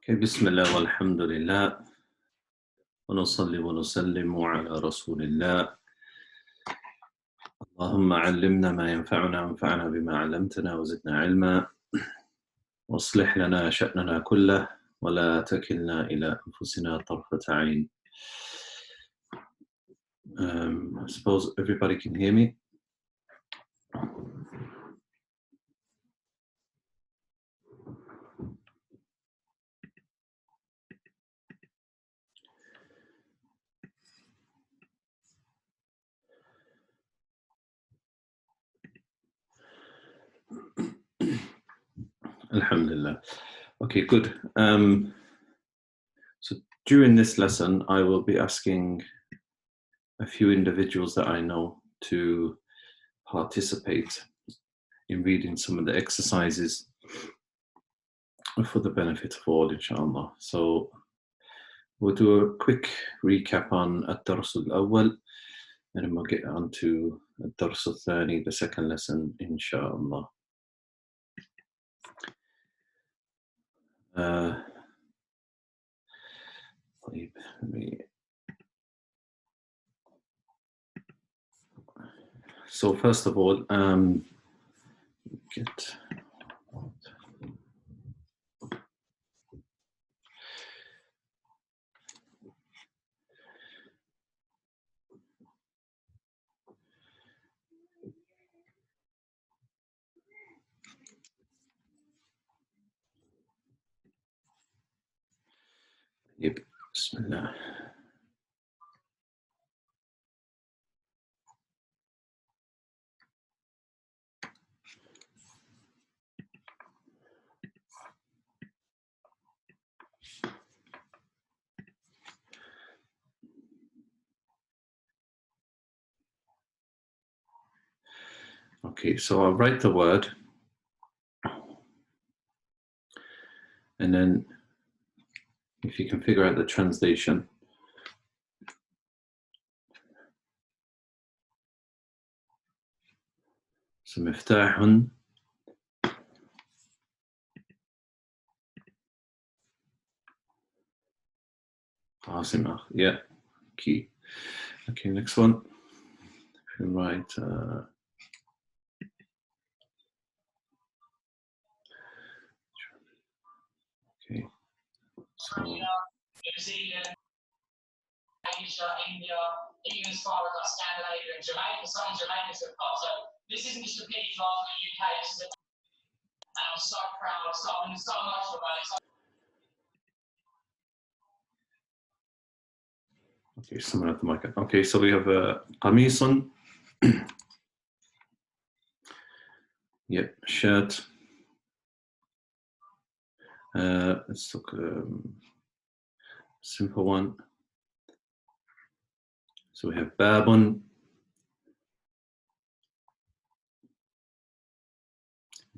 بسم الله والحمد لله ونصلي ونسلم على رسول الله. اللهم علمنا ما ينفعنا وانفعنا بما علمتنا وزدنا علما واصلح لنا شأننا كله ولا تكلنا إلى أنفسنا طرفة عين. I suppose everybody can hear me. Alhamdulillah. Okay, good. So during this lesson, I will be asking a few individuals that I know to participate in reading some of the exercises for the benefit of all, inshallah. So we'll do a quick recap on الدرس الأول, and then we'll get on to الدرس الثاني, the second lesson, inshallah. So first of all, get Bismillah. Okay, so I'll write the word, and then if you can figure out the translation. So مفتاح عاصمة. Yeah, key. Okay, next one. Right. Okay. So. New Zealand, Asia, India, even as far as like Scandinavia and Jamaica. Some Jamaicans have got. So this isn't just a pity drive from the UK. And I'm so proud. I'm so emotional about it. Okay, someone at the mic. Okay, so we have قميص. Yep, shirt. Let's look simple one. So we have باب,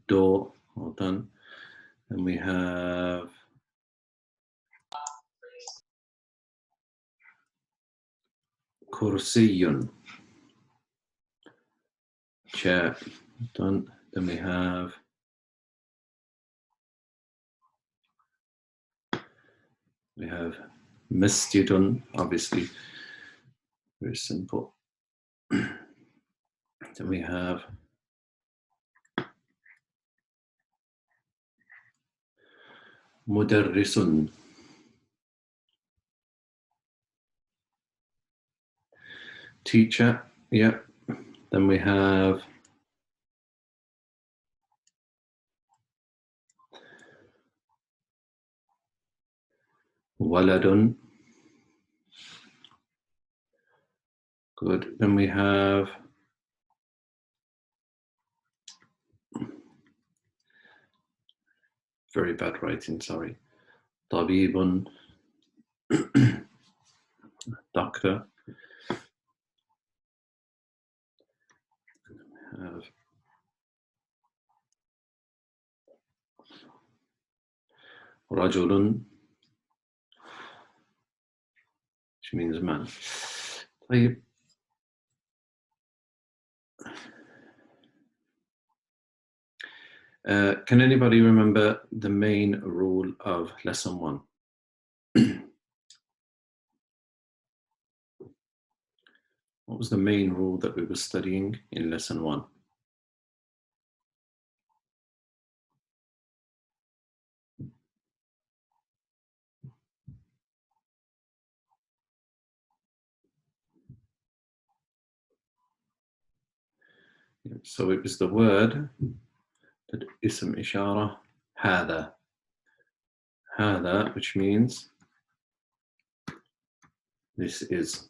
door, well done. And we have كرسي, chair, done. Then we have masjidun, obviously, very simple. Then we have mudarrisun, teacher. Yeah. Then we have waladun. Good. Then we have very bad writing, sorry. Tabibun, doctor. We have rajulun, which means man. Can anybody remember the main rule of lesson 1? What was the main rule that we were studying in lesson 1? So it was the word that ism ishara هذا. هذا, which means this is.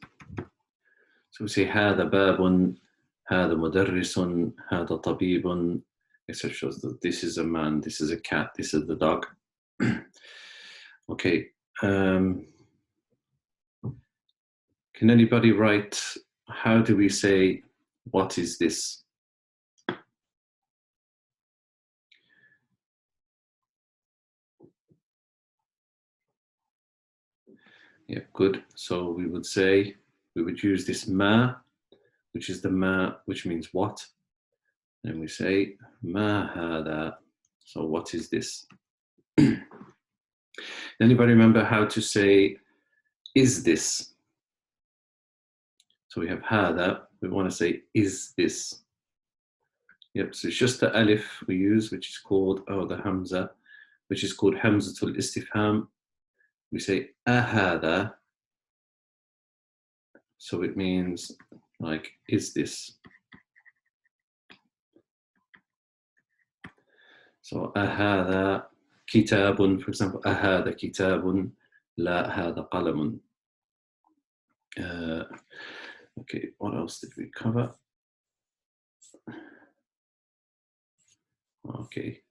So we say هذا باب, هذا مدرس, هذا طبيب, etc. Shows that this is a man, this is a cat, this is the dog. Okay. Can anybody write, how do we say, what is this? Yeah, good. So we would say, we would use this ma, which is the ma, which means what. And we say, ma hada. So what is this? Anybody remember how to say, is this? So we have hada, we want to say, is this? Yep, so it's just the alif we use, which is called, oh, the hamza, which is called hamzatul istifham. We say, ahada. So it means, like, is this? So ahada kitabun, for example, ahada kitabun, la hada qalamun. Okay, what else did we cover? Okay.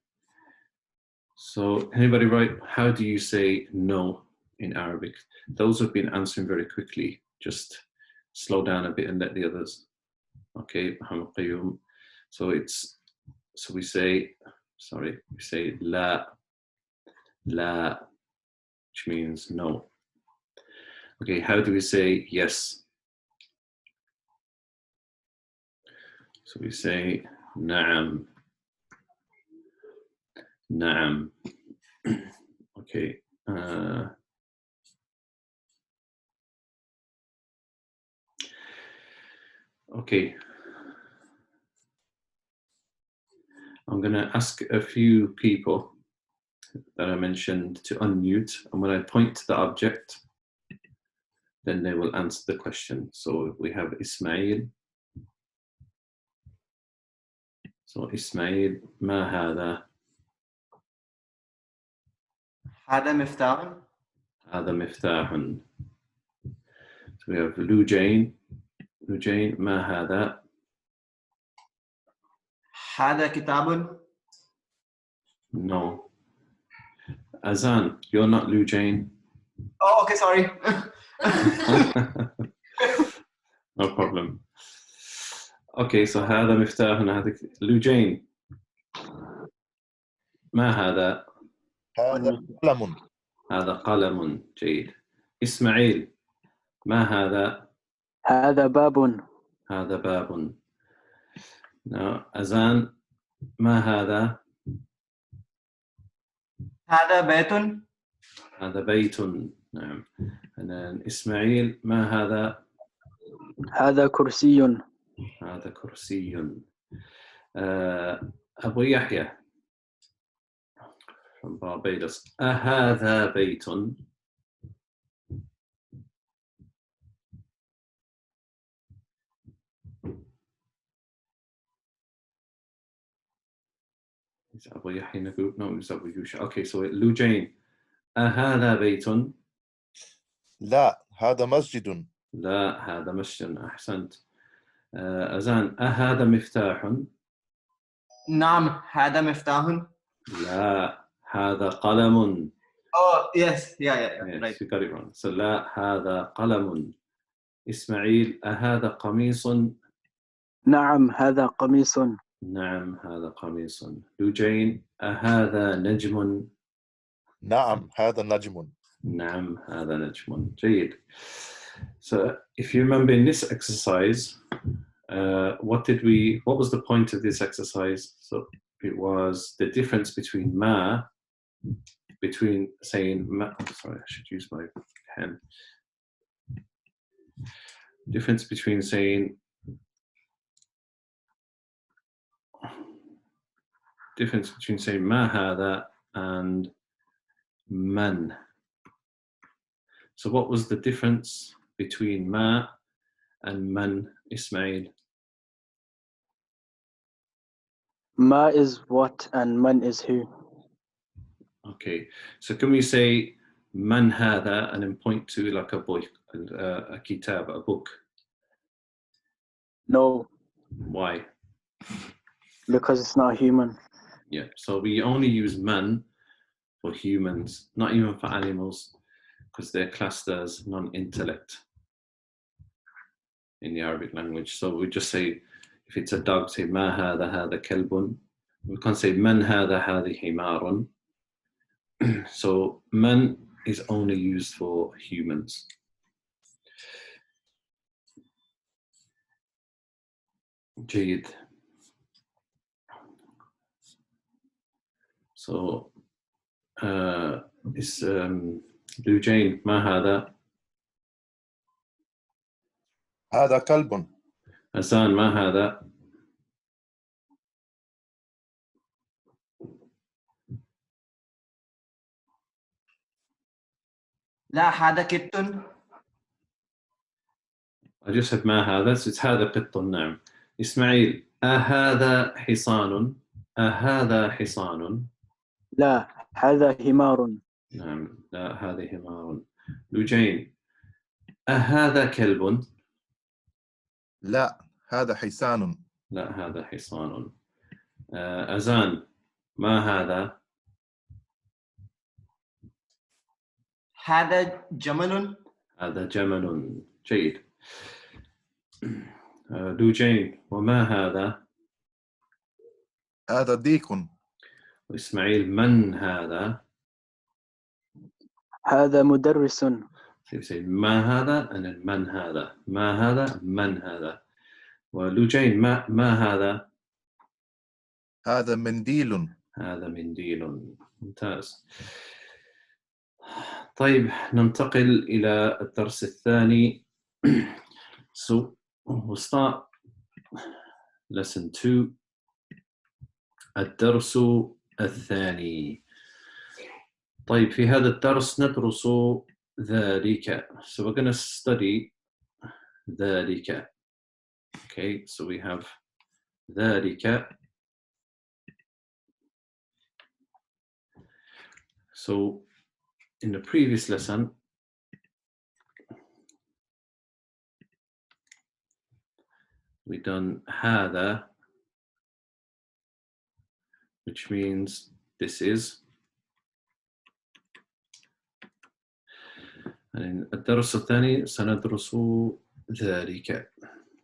So anybody write, how do you say no in Arabic? Those who've been answering very quickly, just slow down a bit and let the others. Okay, so it's, so we say, sorry, we say la, la, which means no. Okay, how do we say yes? So we say na'am, na'am. Okay. Okay. I'm going to ask a few people that I mentioned to unmute, and when I point to the object, then they will answer the question. So we have Ismail. So Ismail, ما هذا؟ هذا مفتاح. هذا مفتاح. So we have Lujain. Lujain, ما هذا؟ هذا كتاب. No. Azan, you're not Lujain. Oh, okay, sorry. No problem. Okay, so هذا مفتاح هذا Lujain. ما هذا؟ هذا قلم. هذا قلم. جيد. إسماعيل، ما هذا؟ هذا باب. هذا باب. Now, Azan, ما هذا؟ هذا بيت. هذا بيت. نعم. And then إسماعيل، ما هذا؟ هذا كرسي. هذا كرسي. أبو يحيى from Barbados. أهذا بيت؟ Is Abu Yahya in the group? No, it's Abu Yusha. Okay, so Lujain. أهذا بيت؟ لا هذا مسجد. لا هذا مسجد. أحسنت. أزان، أهذا مفتاح؟ نعم هذا مفتاح. لا هذا قلم. Oh, yes, yeah, Yes, right. you got it wrong. So لا هذا قلم. إسماعيل، أهذا قميص؟ نعم هذا قميص. نعم هذا قميص. لوجين، أهذا نجم؟ نعم هذا نجم. نعم هذا نجم. جيد. So if you remember in this exercise, what was the point of this exercise? So it was the difference between ma, between saying ma, sorry, I should use my pen. Difference between saying ma hada and man. So what was the difference between ma and man, Ismail? Ma is what and man is who. Okay, so can we say man hada and then point to like a book, a kitab, a book? No, Why? because it's not human. Yeah, so we only use man for humans, not even for animals, because they're classed as non-intellect in the Arabic language. So we just say, if it's a dog, say ma hada kalbun. We can't say man hada himarun. So man is only used for humans. جيد. So is Lujain, ما هذا؟ هذا كلب. Azan, ما هذا؟ لا هذا كت. I just said ما هذا, so it's هذا قط. نعم. إسماعيل, أهذا حصان؟ أهذا حصان؟ لا، هذا حمار. نعم، لا هذا حمار. لوجين, أهذا كلب؟ لا هذا حصان. لا هذا حصان. أزان, ما هذا؟ هذا جمل. هذا جمل. جيد. لوجين, وما هذا؟ هذا ديك. وإسماعيل, من هذا؟ هذا مدرس. say ما هذا and من هذا. ما هذا, من هذا. ولوجين, ما هذا؟ هذا منديل. هذا منديل. ممتاز. طيب ننتقل إلى الدرس الثاني. So we'll start lesson 2. الدرس الثاني. طيب في هذا الدرس ندرس ذلك. So we're going to study ذلك. Okay, so we have ذلك. So in the previous lesson, we done هذا, which means this is. And in الدرس الثاني سندرس ذلك.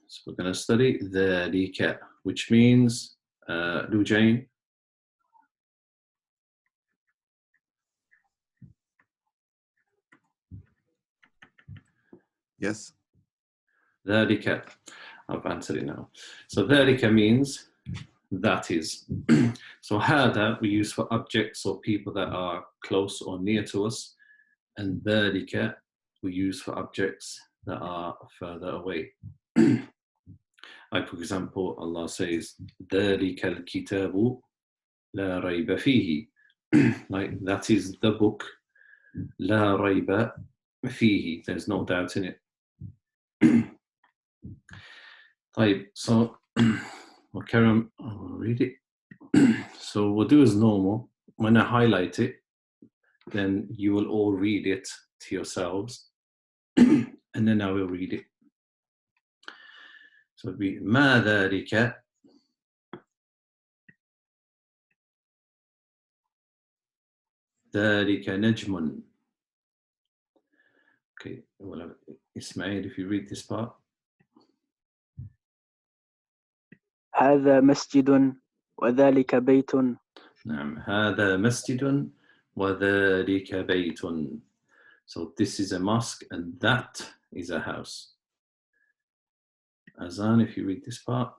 So we're going to study ذلك, which means لوجين. Yes. ذلك. I've answered it now. So ذلك means that is. So هذا we use for objects or people that are close or near to us. And ذلك we use for objects that are further away. Like for example, Allah says, ذلك الكتاب لا ريب فيه. Like that is the book. لا ريب فيه. There's no doubt in it. طيب, so we'll carry on. I'll read it. So we'll do as normal. When I highlight it, then you will all read it to yourselves, and then I will read it. So it'll be ما ذلك ذلك نجم. Okay, well, Ismail, if you read this part. هذا مسجد وذلك بيت. نعم, هذا مسجد وذلك بيت. So this is a mosque and that is a house. Azan, if you read this part.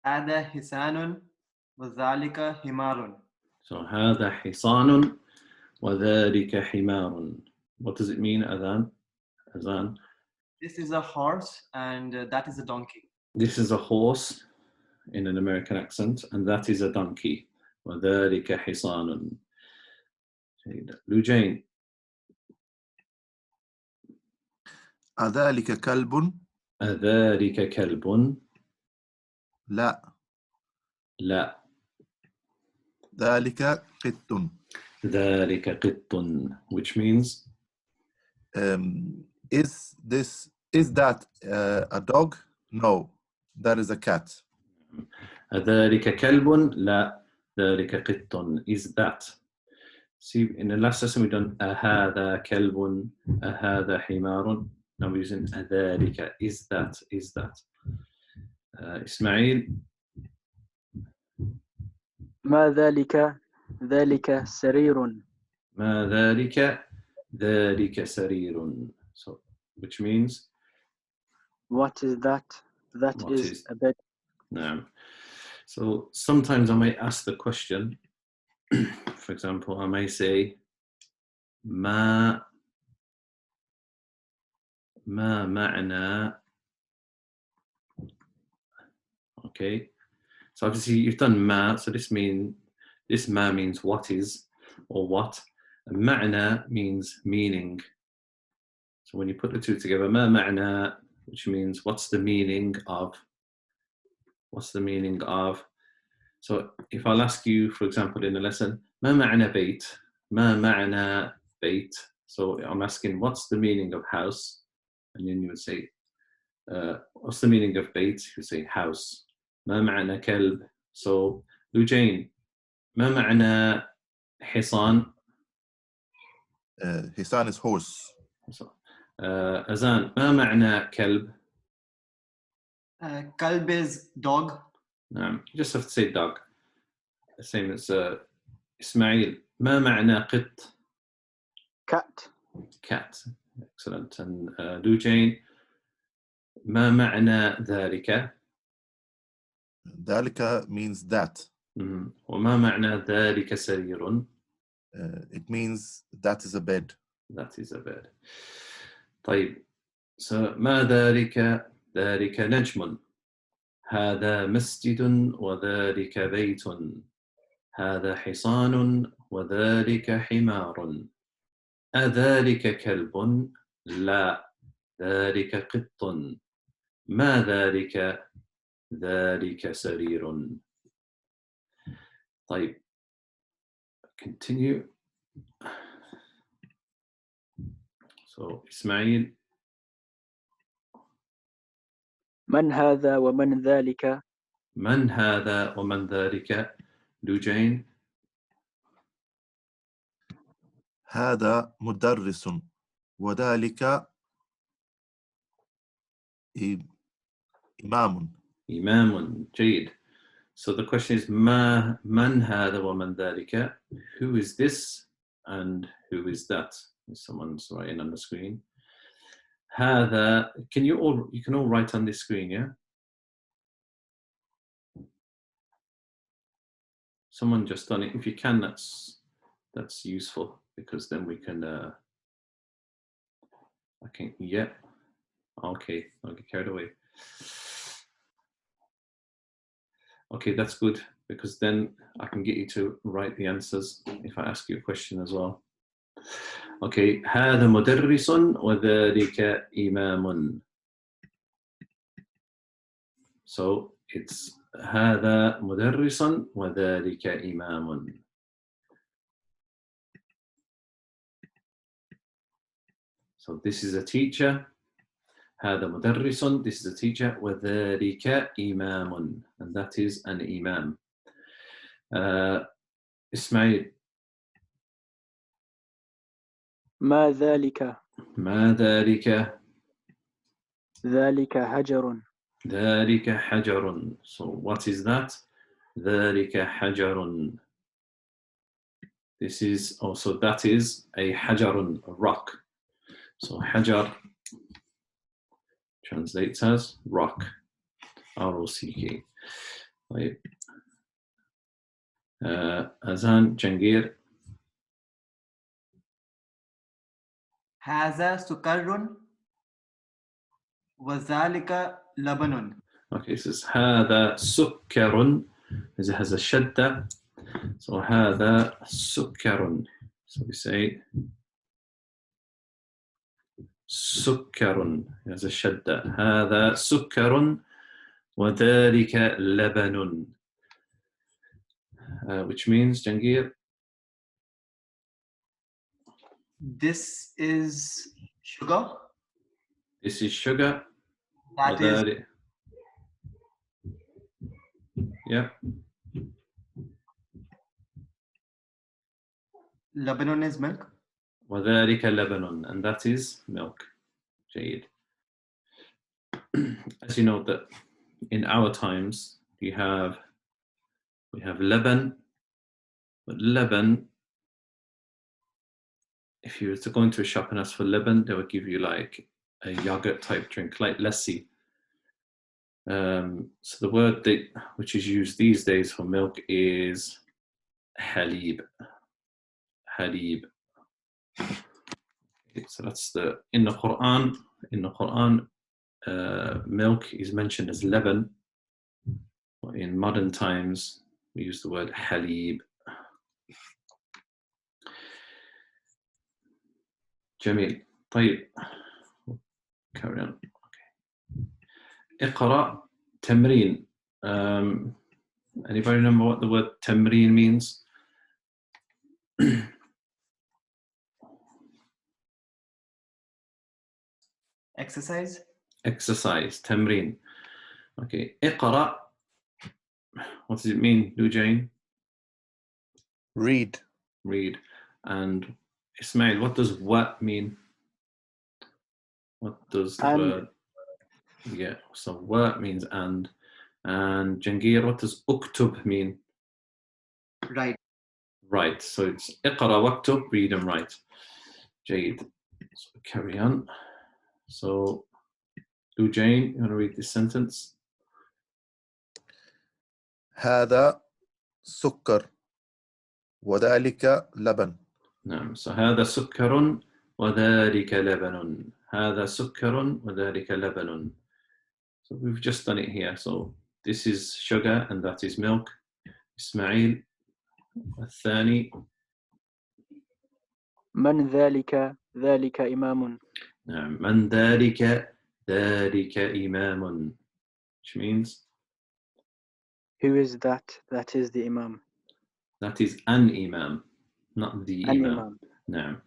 هذا حصان وذلك حمار. So هذا حصان وذلك حمار. What does it mean, Adhan? Adhan. This is a horse and that is a donkey. This is a horse in an American accent, and that is a donkey. وذلك حصان. Lujain. أذلك كلب؟ أذلك كلب؟ لا. لا. ذلك قط. ذلك قط, which means is that a dog? No, that is a cat. أذلك كلب؟ لا, ذلك قط. Is that? See, in the last lesson we've done أهذا كلب, أهذا حمار. Now we're using أذلك. Is that? Is that? إسماعيل. ما ذلك؟ ذلك سرير. ما ذلك؟ ذلك سرير. So, which means? What is that? That is a bed. No. So sometimes I may ask the question. For example, I may say, ما معنى. Okay. So obviously you've done ma, so this ma means what is or what. And ma'na means meaning. So when you put the two together, ma ma'na, which means what's the meaning of? What's the meaning of? So if I'll ask you, for example, in a lesson, ma ma'na bayt, ma ma'na bayt. So I'm asking, what's the meaning of house? And then you would say, what's the meaning of bayt? You would say house. ما معنى كلب? So, Lujain, ما معنى حصان? حصان is horse. Azan, ما معنى كلب? Kalb is dog. You just have to say dog. Same as Ismail, ما معنى قط? Cat. Cat. Excellent. And Lujain, ما معنى ذلك? ذلك means that. وما معنى ذلك سرير? It means that is a bed. That is a bed. طيب. So ما ذلك؟ ذلك نجم. هذا مسجد وذلك بيت. هذا حصان وذلك حمار. أذلك كلب؟ لا، ذلك قط. ما ذلك؟ ذلك سرير. طيب. Continue. So Ismail. من هذا ومن ذلك؟ من هذا ومن ذلك؟ Lujain. هذا مدرس وذلك إمام. إمام. جيد. So the question is من هذا ومن ذلك? Who is this and who is that? Someone's writing on the screen. هذا. You can all write on this screen, yeah? Someone just done it. If you can, that's useful, because then we can yeah. Okay, I'll get carried away. Okay, that's good, because then I can get you to write the answers if I ask you a question as well. Okay, هذا مدرس وذلك إمام. So it's هذا مدرس وذلك إمام. So this is a teacher. هذا مدرس, this is a teacher. وذلك إمام, and that is an imam. Ismail. ما ذلك؟ ما ذلك؟ ذلك حجر. ذلك حجر. So what is that? ذلك حجر. This is also, that is a حجر, a rock. So حجر translates as rock, R-O-C-K. طيب أذان جنجير. هذا سكر وذلك لبن. Okay, so it's هذا سكر. It has a shadda. So هذا سكر. So we say سكر. It has a shadda. هذا سكر وذلك لبن. Which means, Jangir? This is sugar. This is sugar. That is وذلك. Yeah. Lebanon is milk. وذلك لبن, and that is milk. جيد. As you know that in our times we have leban, but leban, if you were to go into a shop and ask for leban, they would give you like a yogurt type drink, like lassi. So the word which is used these days for milk is halib. Halib. Okay, so that's in the Quran. In the Quran, milk is mentioned as leban. In modern times, we use the word halib. جميل. طيب. Carry on. Okay. اقرأ تمرين. Anybody remember what the word تمرين means? Exercise. Exercise. تمرين. Okay. اقرأ. What does it mean, Lujain? Read. Read. And Ismail, what does what mean? What does the word? Yeah, so what means and Jangir, what does uktub mean? Right. Right, so it's اقرأ واكتب, read and write. Jade. So carry on. So Lujain, you want to read this sentence? هذا سكر وذلك لبن. نعم. So هذا سكر وذلك لبن. هذا سكر وذلك لبن. So we've just done it here. So this is sugar and that is milk. Ismail, الثاني. من ذلك؟ ذلك إمام. نعم. من ذلك؟ ذلك إمام. Which means? Who is that? That is the Imam. That is an imam, not the An imam. Imam. نعم.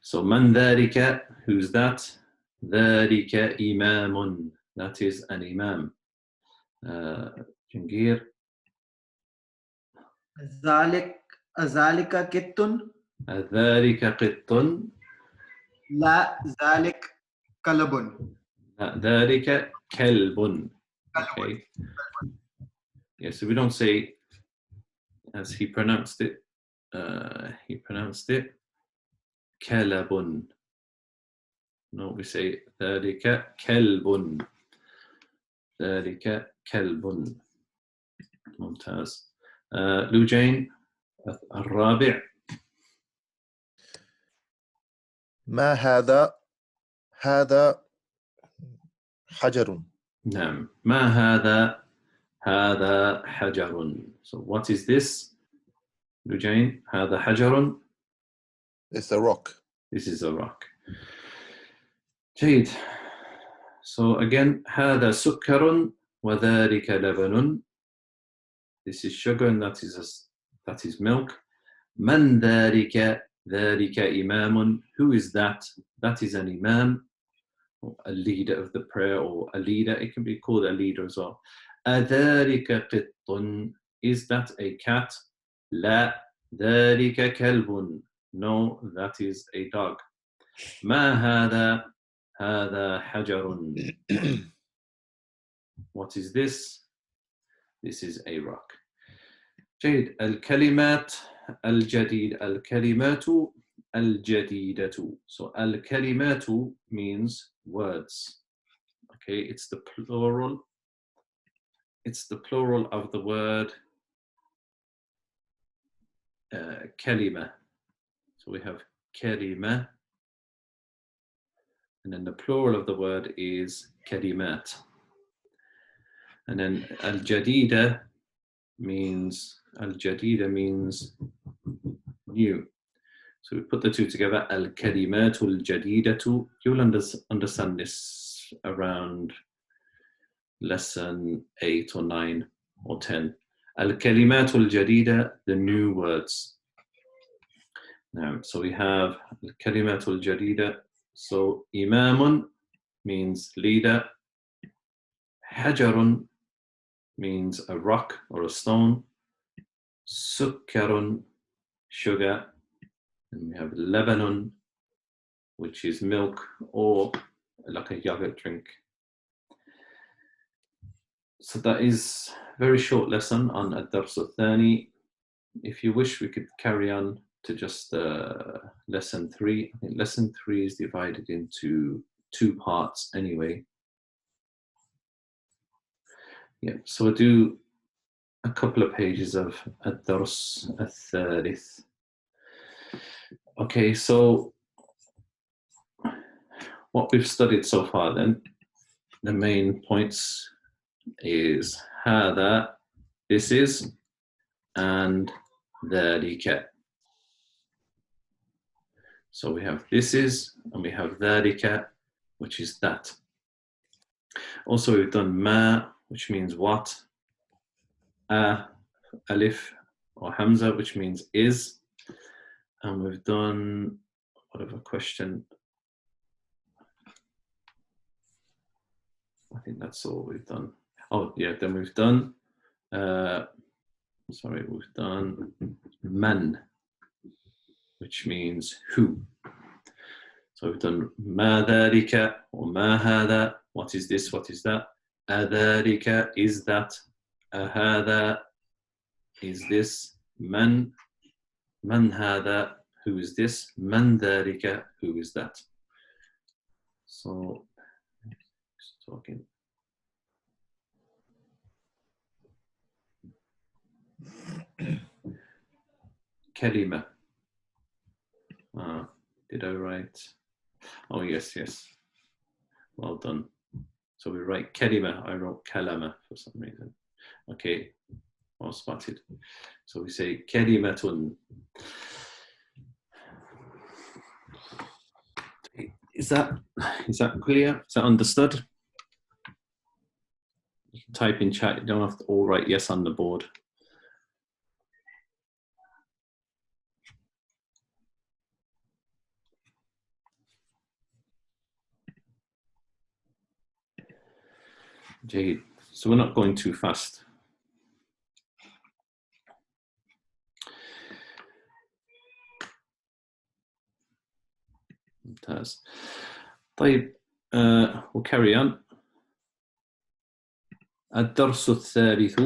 So من ذلك? Who's that? ذلك إمام. That is an imam. Jangir. أذلك كت. أذلك قط. لا ذلك كلب. ذلك كلب. Okay. Yeah, so we don't say as he pronounced it. He pronounced it كلب. No, we say ذلك كلب. ذلك كلب. ممتاز. لوجين الرابع. ما هذا؟ هذا حجر. نعم. ما هذا؟ هذا حجر. So what is this? لوجين هذا حجر. It's a rock. This is a rock. جيد. So again, هذا سكر وذلك لبن. This is sugar and that is milk. من ذلك؟ ذلك إمام. Who is that? That is an imam, or a leader of the prayer, or a leader. It can be called a leader as well. أذلك قط. Is that a cat? لا. ذلك كلب. No, that is a dog. ما هذا؟ هذا حجر. What is this? This is a rock. جيد. الكلمات الجديد. الكلمات الجديدة. So الكلمات means words. Okay, it's the plural it's the plural of the word kalima. So we have kalima, and then the plural of the word is kalimat. And then al-jadida means new. So we put the two together, al-kalimatul jadidatu. You'll understand this around lesson 8 or 9 or 10. Al-kalimatul jadida, the new words. Now, so we have al-kalimatul jadida. So imamun means leader. Hajarun means a rock or a stone. Sukkarun, sugar. And we have labanun, which is milk or like a yogurt drink. So that is a very short lesson on ad-dars al-thani. If you wish, we could carry on to just lesson 3. I think lesson 3 is divided into 2 parts anyway. Yeah, so we'll do a couple of pages of ad-dars al-thalith. Okay, so what we've studied so far then, the main points is هذا, this is, and ذلك. So we have this is, and we have ذلك, which is that. Also we've done ma, which means what, alif or hamza, which means is, and we've done, whatever question, I think that's all we've done. Oh yeah, then we've done, we've done man, which means who. So we've done ma dhalika or ma hada, what is this, what is that. Adhalika, is that. Ahada, is this. Man hada, who is this. Man dhalika, who is that. So, just talking. Kalima. Did I write? Oh, yes, yes. Well done. So we write kalima. I wrote kalama for some reason. Okay, well spotted. So we say kalimatun. Is that clear? Is that understood? You can type in chat. You don't have to all write yes on the board. Jade. So we're not going too fast. ممتاز. طيب, we'll carry on. الدرس الثالث.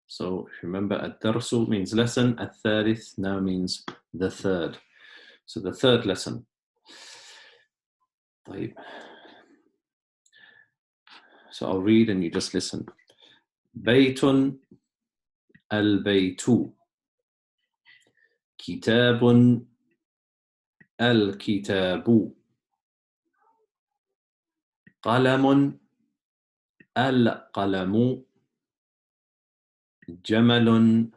So if you remember, الدرس means lesson, الثالث now means the third. So the third lesson. طيب. So I'll read and you just listen. بيت البيت. كتاب الكتاب. قلم القلم. جمل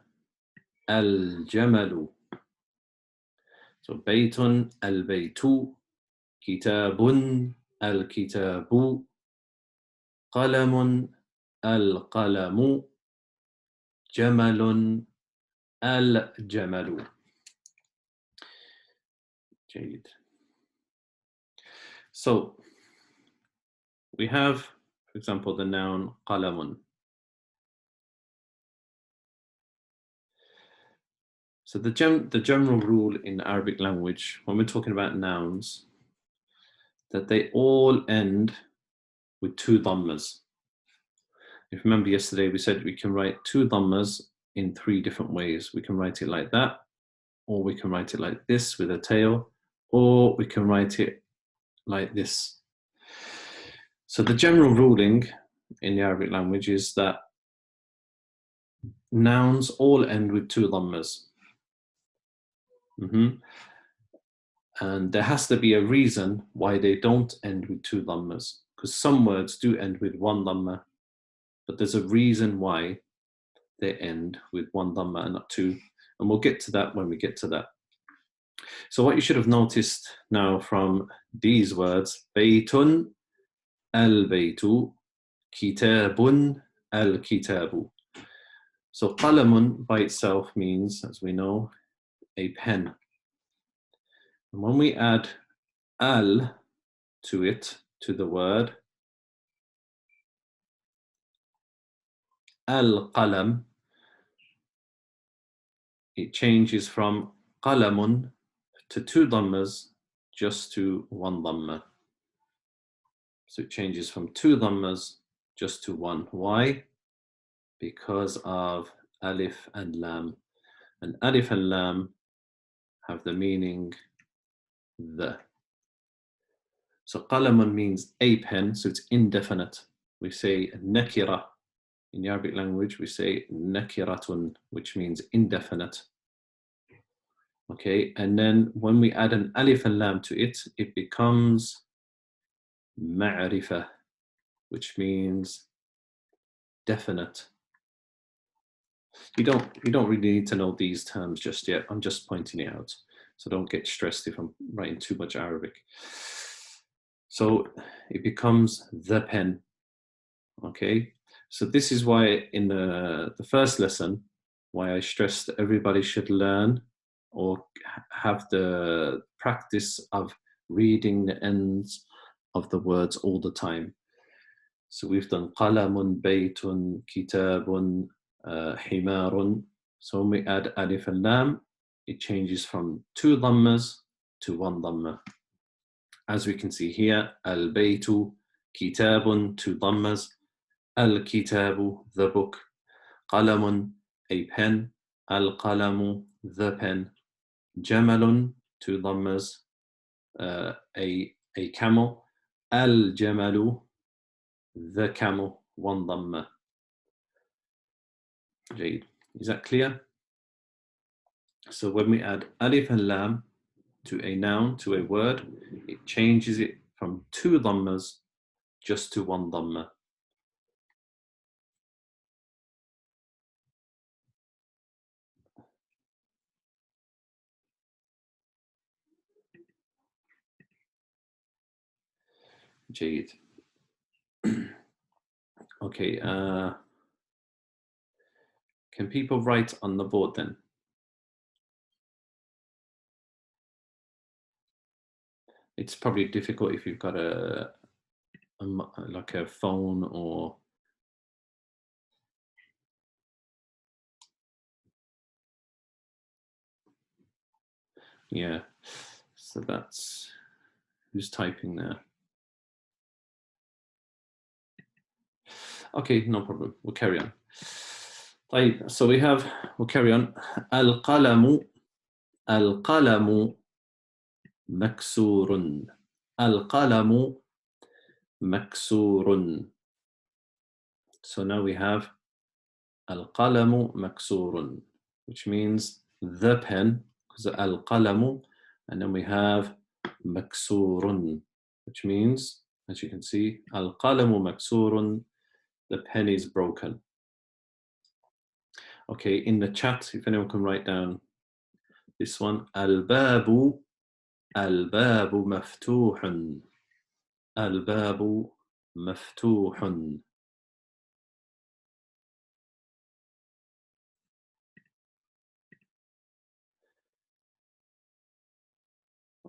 الجمل. So بيت البيت. كتاب الكتاب. قلم القلم. جمل الجمل. جيد. So we have, for example, the noun قلم. So the general rule in Arabic language, when we're talking about nouns, that they all end with 2 dhammas. If you remember yesterday, we said we can write 2 dhammas in 3 different ways. We can write it like that, or we can write it like this with a tail, or we can write it like this. So the general ruling in the Arabic language is that nouns all end with two dhammas. And there has to be a reason why they don't end with two dhammas, because some words do end with one dhamma, but there's a reason why they end with one dhamma and not two. And we'll get to that when we get to that. So what you should have noticed now from these words, baytun, al-baytu, kitabun, al-kitabu. So qalamun by itself means, as we know, a pen. And when we add al to it, to the word, al-qalam, it changes from qalamun to two dhammas just to one dhamma. So it changes from two dhammas just to one. Why? Because of alif and lam. And alif and lam have the meaning the. So qalamun means a pen, so it's indefinite. We say nakira. In the Arabic language, we say nakiratun, which means indefinite. Okay, and then when we add an alif and lam to it, it becomes ma'rifah, which means definite. You don't really need to know these terms just yet. I'm just pointing it out. So don't get stressed if I'm writing too much Arabic. So it becomes the pen. Okay, so this is why in the first lesson, why I stressed that everybody should learn or have the practice of reading the ends of the words all the time. So we've done qalamun, baytun, kitabun, himarun. So when we add alif and lam, it changes from two dhammas to one dhamma. As we can see here, al-baytu, kitabun, two dhammas, al-kitabu, the book, qalamun, a pen, al-qalamu, the pen, jamalun, two dhammas, a camel, al-jamalu, the camel, one dhamma. Jade. Is that clear? So when we add alif and lam to a noun, to a word, it changes it from two dhammas just to one dhamma. Jade. Okay, can people write on the board then? It's probably difficult if you've got like a phone or yeah. So that's who's typing there. Okay, no problem. We'll carry on. طيب, so we'll carry on. القلم مكسور. القلم مكسور. So now we have القلم مكسور, which means the pen, because القلم, and then we have مكسور, which means, as you can see, القلم مكسور, the pen is broken. Okay, in the chat, if anyone can write down this one, الباب مفتوح. الباب مفتوح.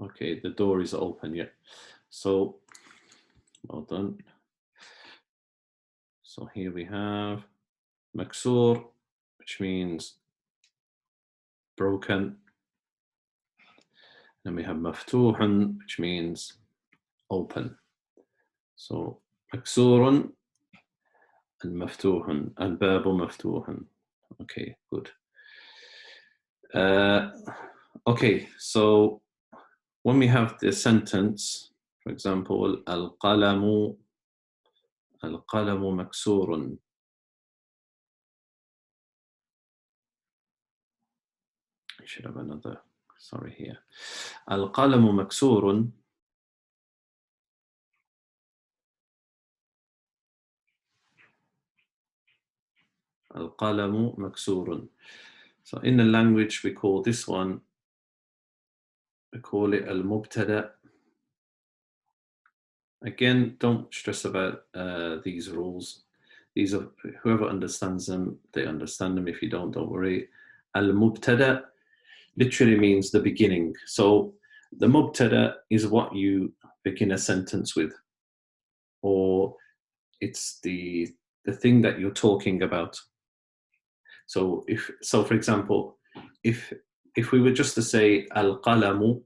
Okay, the door is open, yeah. So, well done. So here we have maksur, which means broken. Then we have maftuhun, which means open. So maksurun and maftuhun, and babu maftuhun. Okay, good. Okay, so when we have the sentence, for example, al-qalamu القلم مكسور. I should have another, sorry here. القلم مكسور. القلم مكسور. So in the language we call this one, we call it al-mubtada. Again, don't stress about these rules. These are, whoever understands them, they understand them. If you don't worry. Al-mubtada literally means the beginning. So the mubtada is what you begin a sentence with, or it's the thing that you're talking about. So for example, if we were just to say al-qalamu,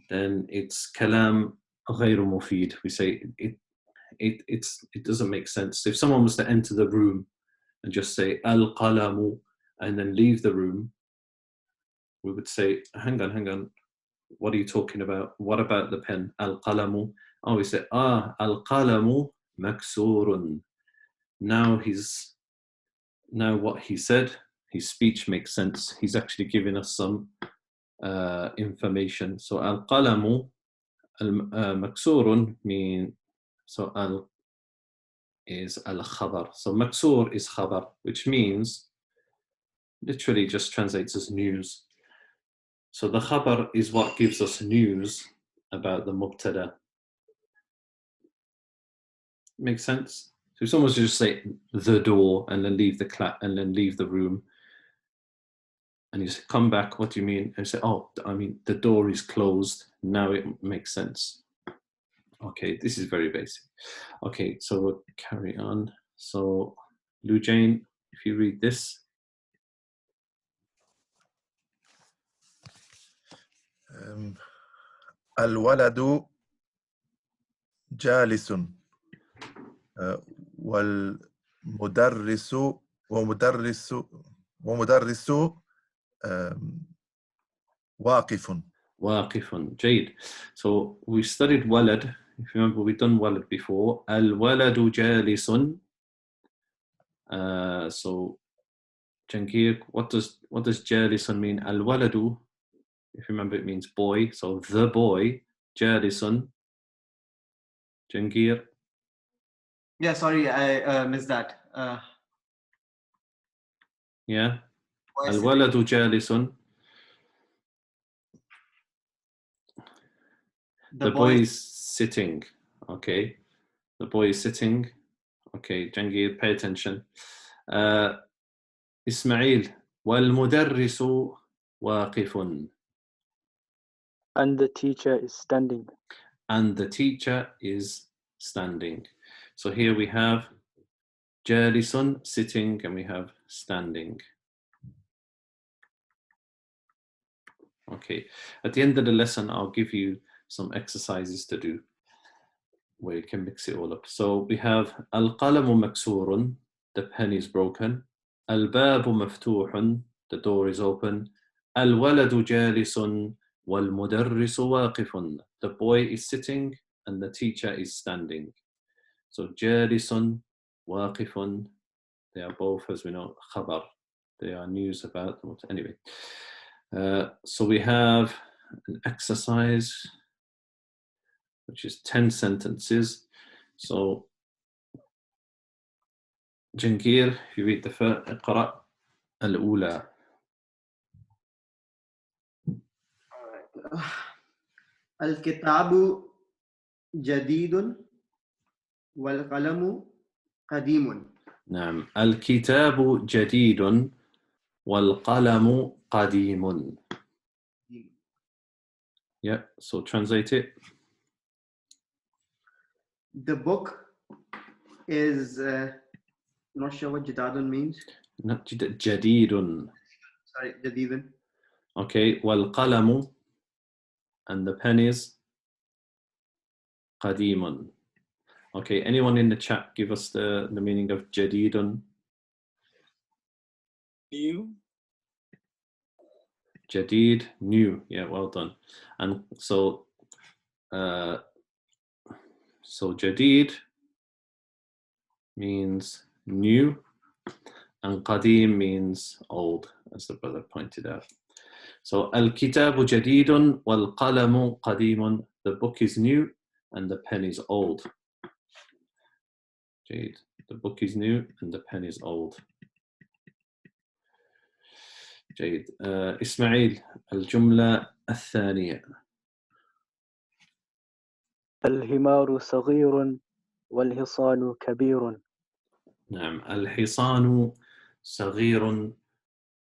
then it's kalam غير مفيد. We say it doesn't make sense. So if someone was to enter the room and just say al-qalamu and then leave the room, we would say, hang on, what are you talking about? What about the pen? Al-qalamu. Oh, we say, al-qalamu maksurun. Now what he said, his speech makes sense. He's actually giving us some information. So al-qalamu maksurun mean, so al is al-khabar. So maksur is khabar, which means literally just translates as news. So the khabar is what gives us news about the mubtada. Makes sense? So if someone's just say the door and then leave the room, and you say, come back, what do you mean? And say, oh, I mean the door is closed. Now it makes sense. Okay, this is very basic. Okay, so we'll carry on. So Lou Jane, if you read this. الولد جالس ومدرس واقف. واقف. جيد. So we studied walad. If you remember, we've done walad before. الولد جالس. So Jangir, what does jalisun mean? Al-waladu, if you remember, it means boy. So the boy, jalisun. Jangir. Yeah, sorry, I missed that. Yeah. Al-waladu jalisun. The boy is sitting. Okay. The boy is sitting. Okay, Jangir, pay attention. Ismail, والمدرس واقف. And the teacher is standing. And the teacher is standing. So here we have jalisun, sitting, and we have standing. Okay, at the end of the lesson, I'll give you some exercises to do where you can mix it all up. So we have al-qalamu maksurun, the pen is broken. Al-babu maftuhun, the door is open. Al-waladu jalisun wal-mudarrisu waqifun, the boy is sitting and the teacher is standing. So jalisun, waqifun, they are both, as we know, khabar. They are news about them. Anyway, so we have an exercise which is 10 sentences. So Jangir, if you read the first, اقرأ الأولى. الكتاب جديد والقلم قديم. نعم. الكتاب جديد والقلم قديم. Yeah, so translate it. The book is not sure what jadadun means. Not جديد. Sorry, jadidun. Okay, والقلم, and the pen is قديم. Okay, anyone in the chat give us the meaning of jadidun? New. Jadid, new. Yeah, well done. And so Jadid means new, and qadim means old, as the brother pointed out. So al-kitabu jadidun wal-qalamu qadimun. The book is new and the pen is old. Jade. The book is new and the pen is old. جيد. إسماعيل الجملة الثانية. الحمار صغير والحصان كبير. نعم الحصان صغير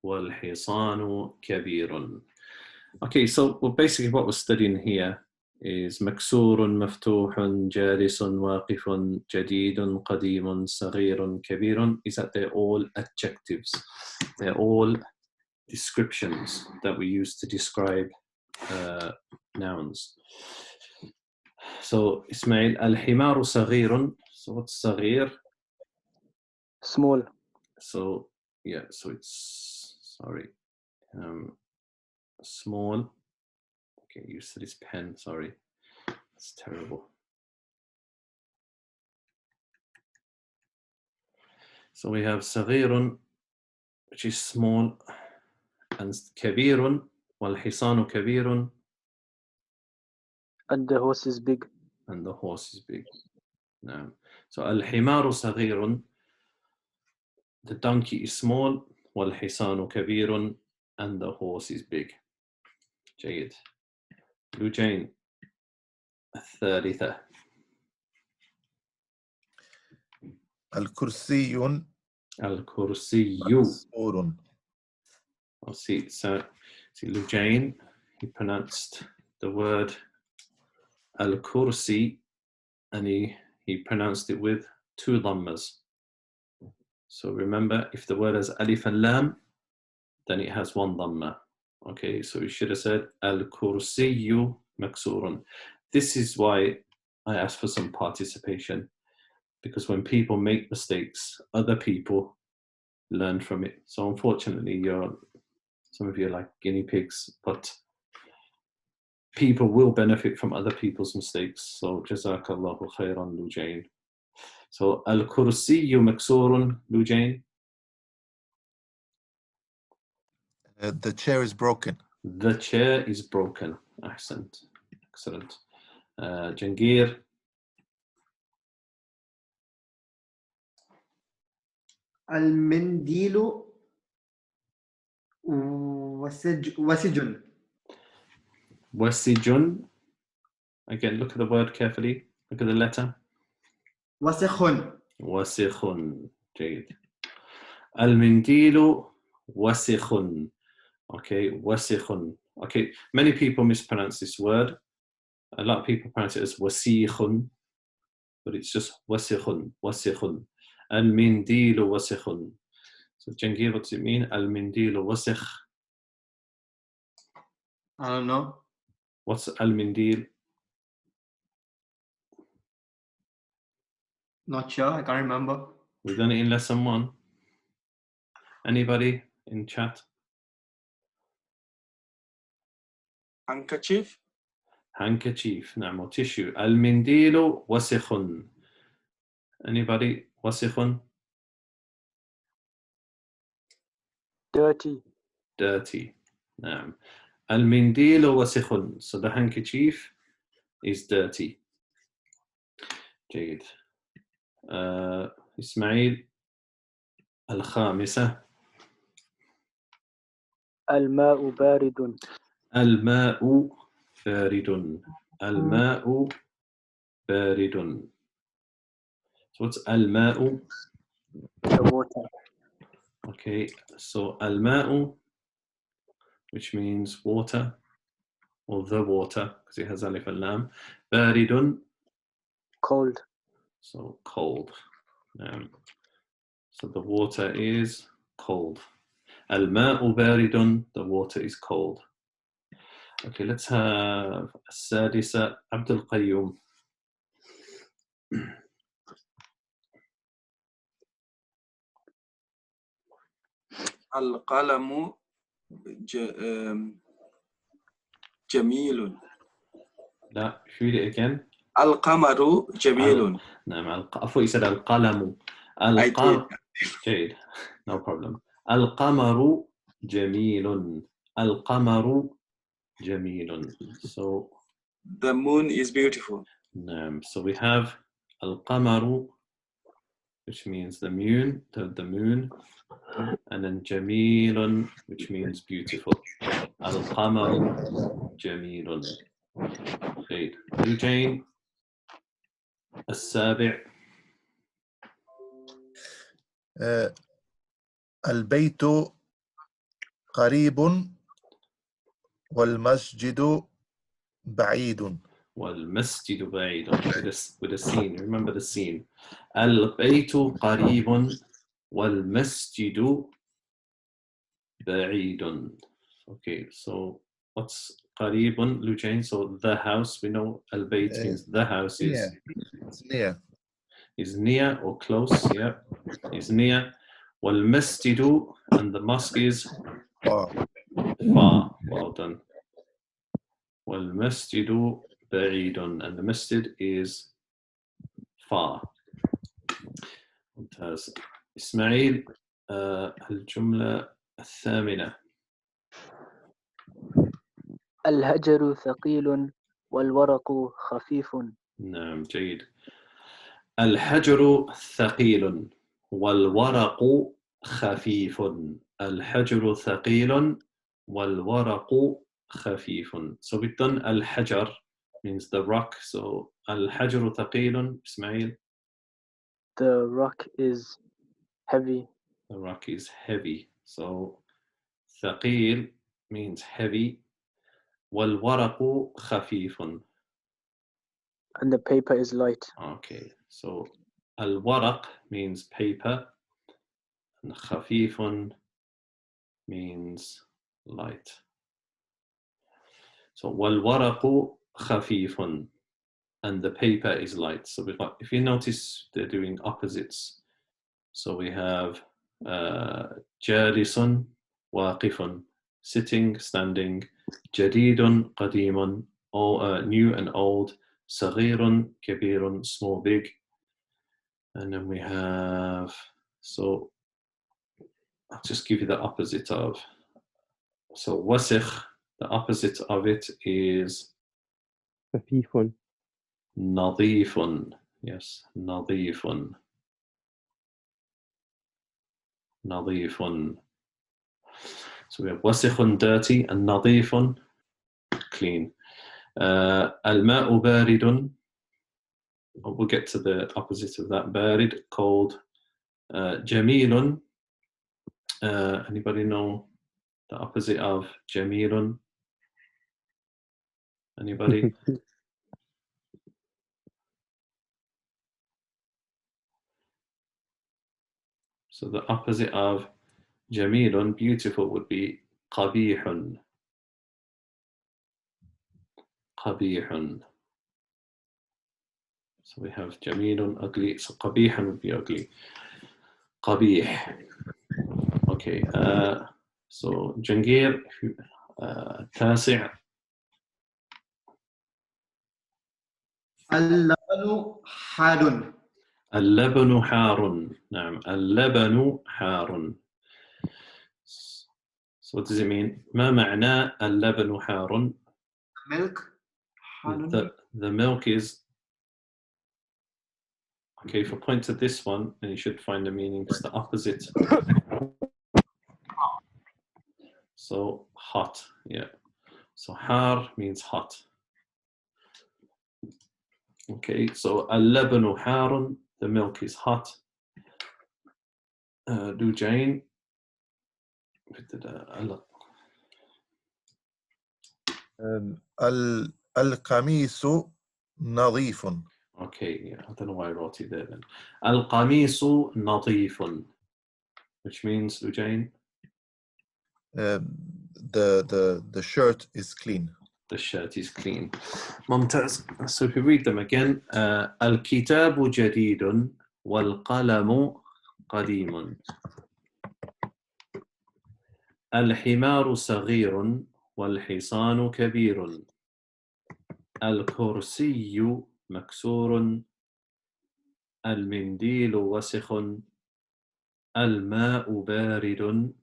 والحصان كبير. Okay, so basically what we're studying here is مكسور مفتوح جالس واقف جديد قديم صغير كبير is that they're all adjectives. They're all descriptions that we use to describe nouns. So Ismail, الحمار صغير. So what's صغير? Small. So yeah, so it's sorry, small. Okay, you said it's pen. Sorry, that's terrible. So we have صغير, which is small, and كبير والحصان كبير. And the horse is big. And the horse is big. No. So الحمار صغير. The donkey is small. والحصان كبير. And the horse is big. جيد. لوجين الثالثة. الكرسي الكرسي. مكسور. Oh, see Lujain, he pronounced the word al-kursi and he pronounced it with two dhammas. So remember, if the word has alif and lam, then it has one dhamma. Okay, so we should have said al-kursiyu maksurun. This is why I asked for some participation, because when people make mistakes, other people learn from it. So unfortunately, some of you are like guinea pigs, but people will benefit from other people's mistakes. So jazakallahu khairan, Lujain. So al-kursiyu maksurun, Lujain. The chair is broken. The chair is broken. Excellent. Excellent. Jangir. المنديل وسج. Wasijun. Again, look at the word carefully. Look at the letter. وسخ. Wasikhun. Jade. Al-mindilu wasikhun. Okay, wasikhun. Okay, many people mispronounce this word. A lot of people pronounce it as wasikhun, but it's just wasikhun, wasikhun. Al-mindilu wasikhun. So Jangir, what does it mean? Al-mindilu wasikh. I don't know. What's al-mindil? Not sure. I can't remember. We've done it in lesson 1. Anybody in chat? Handkerchief. Handkerchief. Na'am, tissue. Al-mindilu wasikhun. Anybody? Wasikhun? Dirty. Dirty. Na'am. Al-mindilu wasikhun. So the handkerchief is dirty. جيد. إسماعيل الخامسة. الماء بارد. الماء بارد. الماء بارد. So what's الماء? The water. Okay, so الماء, which means water, or the water, because it has alif and lam. بارد. Cold. So cold. So the water is cold. الماء بارد. The water is cold. Okay, let's have السادسة. عبد القيوم. القلم جميل. لا, read it again. القمر جميل. نعم. I thought you said القلم. القمر جيد no problem القمر جميل القمر جميل so The moon is beautiful. so we have القمر which means the moon and then جميل which means beautiful القمر جميل جيد لوجين السابع البيت قريب والمسجد بعيد. والمسجد بعيد with a scene. Remember the scene. البيت قريب والمسجد بعيد. Okay, so what's قريب, Lujain? So the house, we know البيت means the house is near. Is near or close, yeah, is near. والمسجد and the mosque is far. Well done. والمسجد بعيد and the masjid is far. ممتاز. إسماعيل الجملة الثامنة. الهجر ثقيل والورق خفيف. نعم جيد. الحجر ثقيل والورق خفيف. الحجر ثقيل والورق خفيف. So we've done الحجر means the rock. So الحجر ثقيل, إسماعيل. The rock is heavy. The rock is heavy. So ثقيل means heavy. والورق خفيف. And the paper is light. Okay, so الورق means paper and خفيف means light. So والورق خفيف and the paper is light. So we've got, if you notice, they're doing opposites. So we have جالس واقف, sitting, standing, جديد قديم, new and old, صغير كبير, small, big. And then we have, so I'll just give you the opposite of, so وسخ, the opposite of it is خفيف. نظيف. Yes, نظيف. نظيف. So we have وسخ, dirty, and نظيف, clean. الماء بارد. We'll get to the opposite of that. بارد, cold. جميل. Anybody know the opposite of جميل? Anybody? So the opposite of جميل, beautiful, would be قبيح. قبيح. So we have جميل, ugly. So قبيح would be ugly. قبيح. Okay. So جنجير تاسع. اللبن حار. اللبن حار. نعم, اللبن حار. So what does it mean? ما معنى اللبن حار? Milk. The milk is, okay, if I point to this one, then you should find the meaning. It's the opposite. So hot, yeah. So har means hot. Okay, so اللبن حار, the milk is hot. Lujain. القميص نظيف. Okay, yeah, I don't know why I wrote it there then. القميص نظيف, which means, Lujain? The shirt is clean. The shirt is clean. ممتاز. So if we read them again, الكتاب جديد والقلم قديم. الحمار صغير والحصان كبير. الكرسي مكسور. المنديل وسخ الماء بارد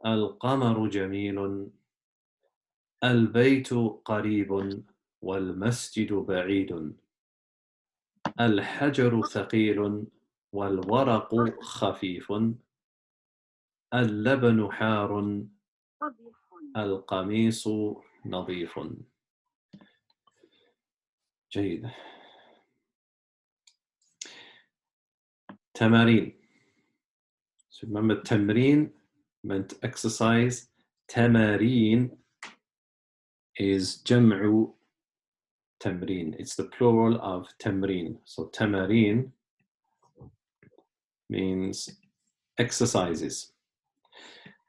القمر جميل البيت قريب والمسجد بعيد الحجر ثقيل والورق خفيف اللبن حار القميص نظيف. جيد. تمارين. So remember تمرين meant exercise. تمارين is جمع تمرين. It's the plural of تمرين. So تمارين means exercises.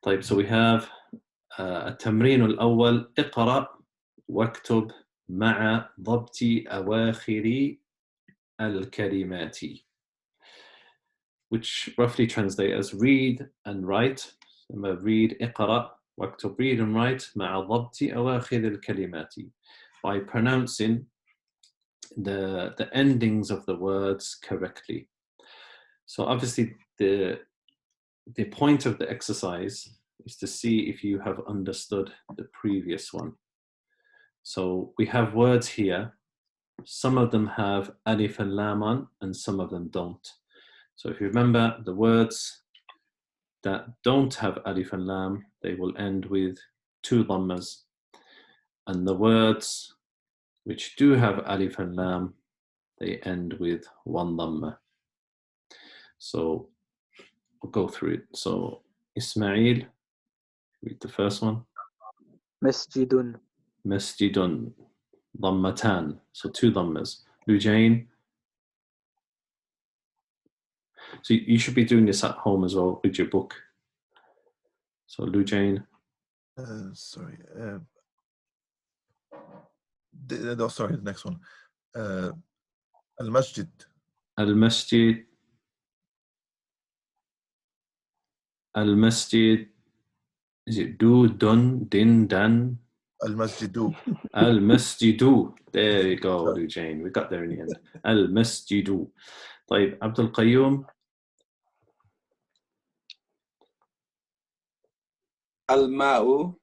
طيب, so we have التمرين الأول اقرأ واكتب مع ضبط أواخر الكلمات, which roughly translate as read and write. read اقرأ واكتب read and write مع ضبط أواخر الكلمات, by pronouncing the endings of the words correctly. So obviously the point of the exercise is to see if you have understood the previous one. So we have words here. Some of them have alif and lam on, and some of them don't. So if you remember, the words that don't have alif and lam, they will end with 2 dhammas. And the words which do have alif and lam, they end with 1 dhamma. So we'll go through it. So Ismail, read the first one. Masjidun. Masjidun. Dhammatan. So 2 dhammas. Lujain. So you should be doing this at home as well with your book. So Lujain. Sorry. Sorry, the next one. Al-Masjid. Al-Masjid. Al-Masjid. Is it do, dun, din, dan? Al-Masjidu. Al-Masjidu. There you go, Lujain. We got there in the end. Al-Masjidu. طيب, Abdul Qayyum. الماء.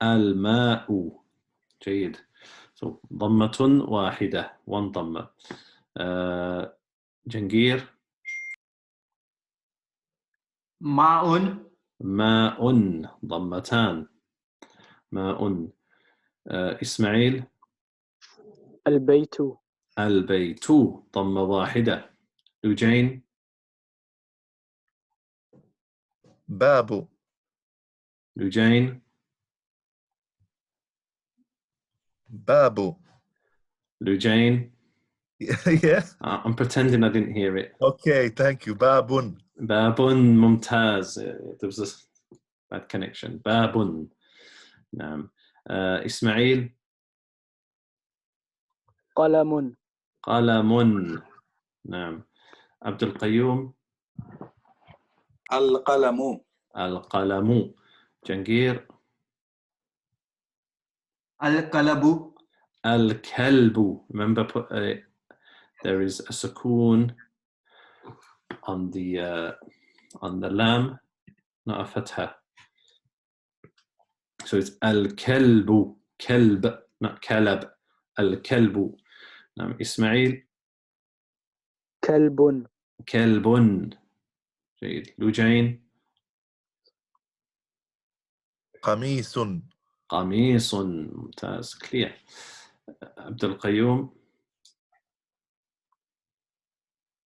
الماء. جيد. So ضمة واحدة, 1 ضمة. جنجير. ماء. ماء. ضمتان. ماء. إسماعيل. البيت. البيت. ضمة واحدة. لوجين. باب. لوجين. باب. Lujain. Yeah. I'm pretending I didn't hear it. Okay, thank you. Babun. Babun mumtaz. There was a bad connection. Babun. Naam. Ismail. قلم. Qalamun. Naam. Abdul Qayyum. القلم. Al-Qalamu. Jangir. القلب. Al-Kalbu. Remember, there is a sukoon on the lam, not a fatha. So it's al-kalbu, kalb, not kalab. Al-kalbu. Ismail. كلب. كلب. جيد. لوجين. قميص. قميص. ممتاز. clear. عبد القيوم.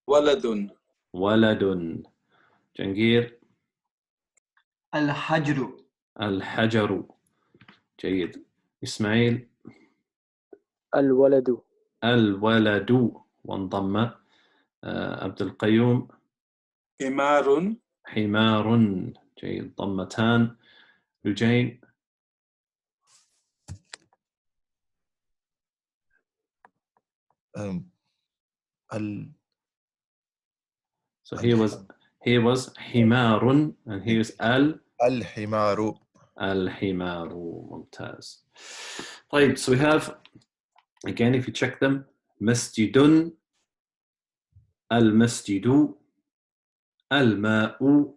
ولد. ولد. جنجير. الحجر. الحجر. جيد. إسماعيل. الولد. الولد. وانضم. عبد القيوم. حمار. حمار. جيد. ضمتان. لجين. So here was حمار and here's الحمار. الحمار. ممتاز. طيب, so we have, again, if you check them, مسجد, المسجد الماء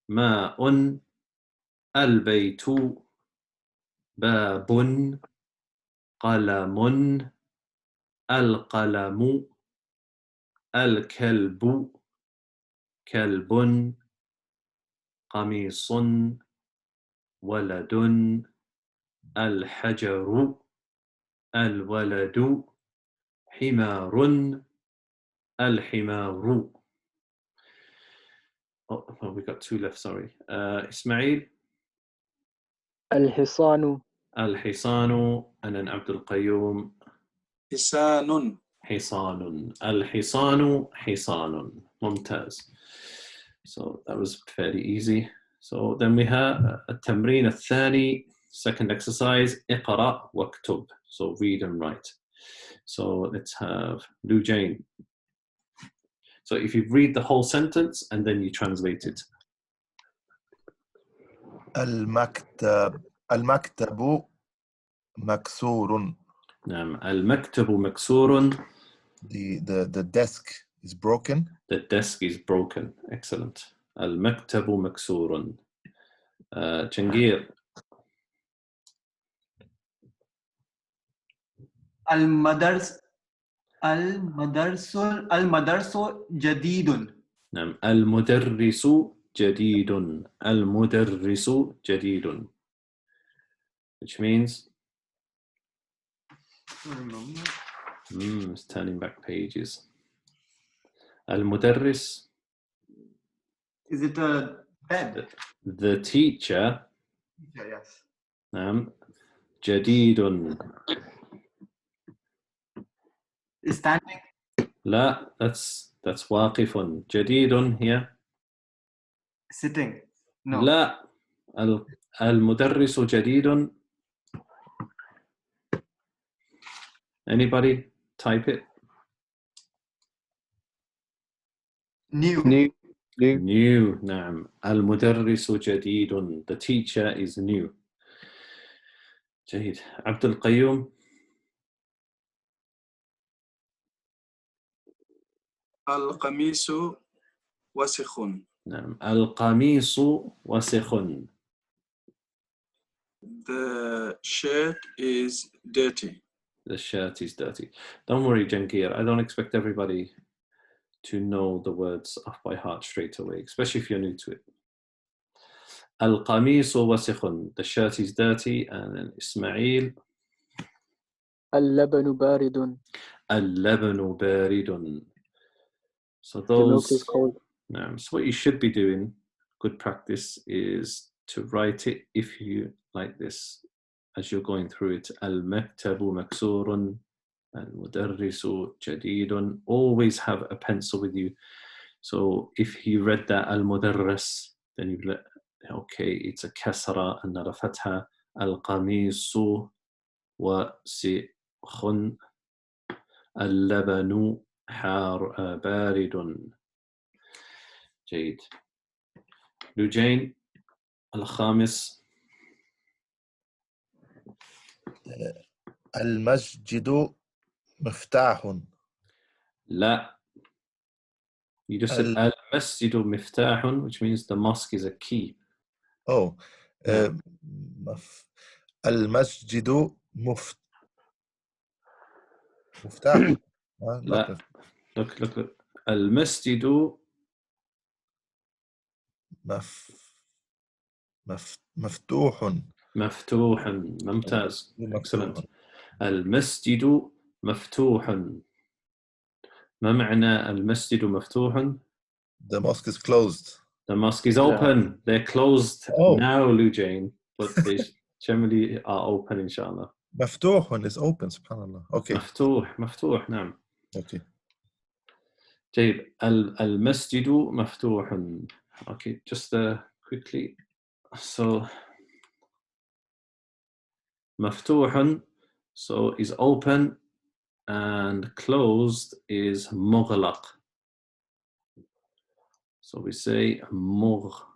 ماء البيت باب قلم القلم الكلب كلب قميص ولد الحجر الولد حمار الحمار. Oh, we got two left, sorry. Ismail. الحصان. الحصان. And then Abdul Qayyum. حصان. حصان. الحصان حصان. ممتاز. So that was fairly easy. So then we have التمرين الثاني, second exercise, اقرأ واكتب. So read and write. So let's have Lou Jane. So if you read the whole sentence and then you translate it. المكتب مكسور. نعم. المكتب مكسور. The desk is broken. The desk is broken. Excellent. المكتب مكسور. جنجير. المدرس جديد. نعم. المدرس جديد. المدرس جديد. Which means it's turning back pages. المدرس. Is it a bed? The teacher. Yes. نعم. جديد. Is standing? لا, that's واقف. جديد here. Sitting? No. لا. المدرس جديد. Anybody type it? New. New. نعم. المدرس جديد. The teacher is new. جيد. عبد القيوم. القميص وسخ. نعم. القميص وسخ. The shirt is dirty. The shirt is dirty. Don't worry, Jangir. I don't expect everybody to know the words off by heart straight away, especially if you're new to it. القميص وسخ. The shirt is dirty. And then Ismail. اللبن بارد. اللبن بارد. So The milk is those. cold. So what you should be doing, good practice, is to write it if you like this as you're going through it. المكتب مكسور. المدرس جديد. Always have a pencil with you. So if you read that المدرس, then you let, okay, it's a كسرة and not a فتحة. القميص وسخ. اللبن بارد. جيد. لوجين الخامس. المسجد مفتاح. لا. You just said المسجد مفتاح, which means the mosque is a key. Oh. المسجد مفتاح. لا. Look. المسجد مفتوح. ممتاز. Excellent. المسجد مفتوح. ما معنى المسجد مفتوح? The mosque is closed. The mosque is open. They're closed now, Lujane, but they generally are open, inshallah. مفتوح is open, subhanallah. Okay. مفتوح نعم. Okay. جيد. المسجد مفتوح. Okay, just quickly. So مفتوح, so is open, and closed is مغلق. So we say مغلق.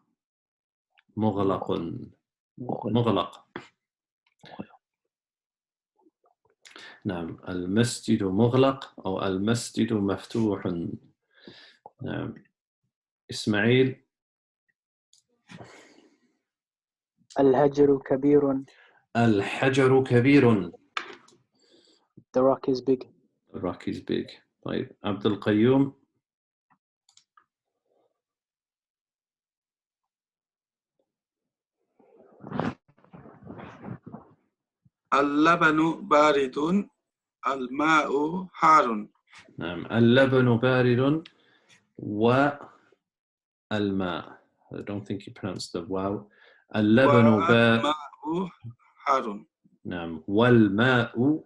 نعم المسجد مغلق أو المسجد مفتوح. نعم إسماعيل. الحجر كبير. الحجر كبير. The rock is big. The rock is big. طيب عبد القيوم. اللبن بارد الماء حار. نعم اللبن بارد والماء. I don't think you pronounced the wow. اللبن بارد. والماء حار. نعم والماء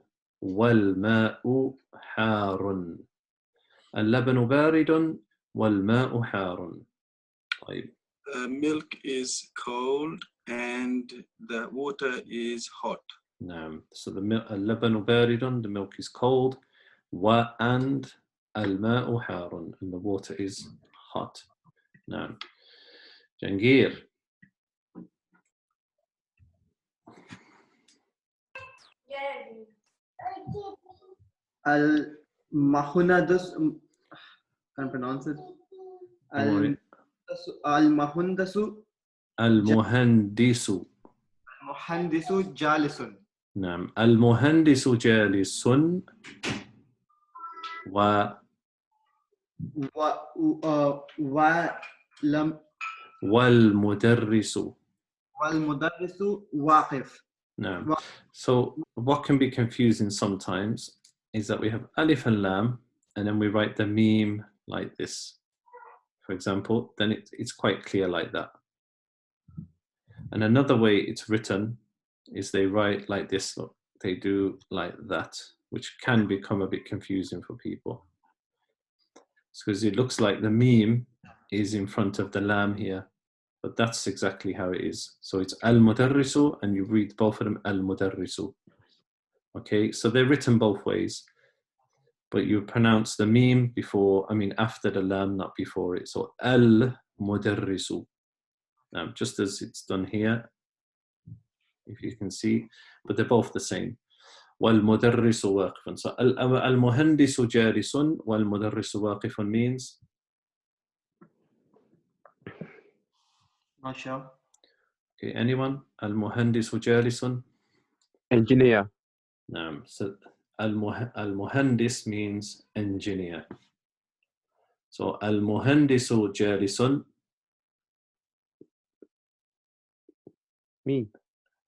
حار. اللبن بارد والماء حار. طيب. Milk is cold and the water is hot. نعم. So اللبن بارد, the milk is cold, and الماء حار, and the water is hot. نعم. جنجير. المهندس can't pronounce it. المهندس جالس. نعم المهندس جالس والمدرس واقف. نعم. So what can be confusing sometimes is that we have alif and lam and then we write the meme like this, for example, then it's quite clear like that. And another way it's written is they write like this, they do like that, which can become a bit confusing for people. It's because it looks like the meme is in front of the lam here, but that's exactly how it is. So it's al-mudarrisu, and you read both of them al-mudarrisu. Okay, so they're written both ways, but you pronounce the meme before, after the lam, not before it. So al-mudarrisu. Just as it's done here, if you can see, but they're both the same. وَالْمُدَرِّسُ وَاقِفٌ. So al-muhandisu jalisun wal-mudarrisu waqifun means? Not sure. Okay, anyone? Al-muhandisu jalisun? Engineer. So al-muhandis means engineer. So al-muhandisu jalisun. Me.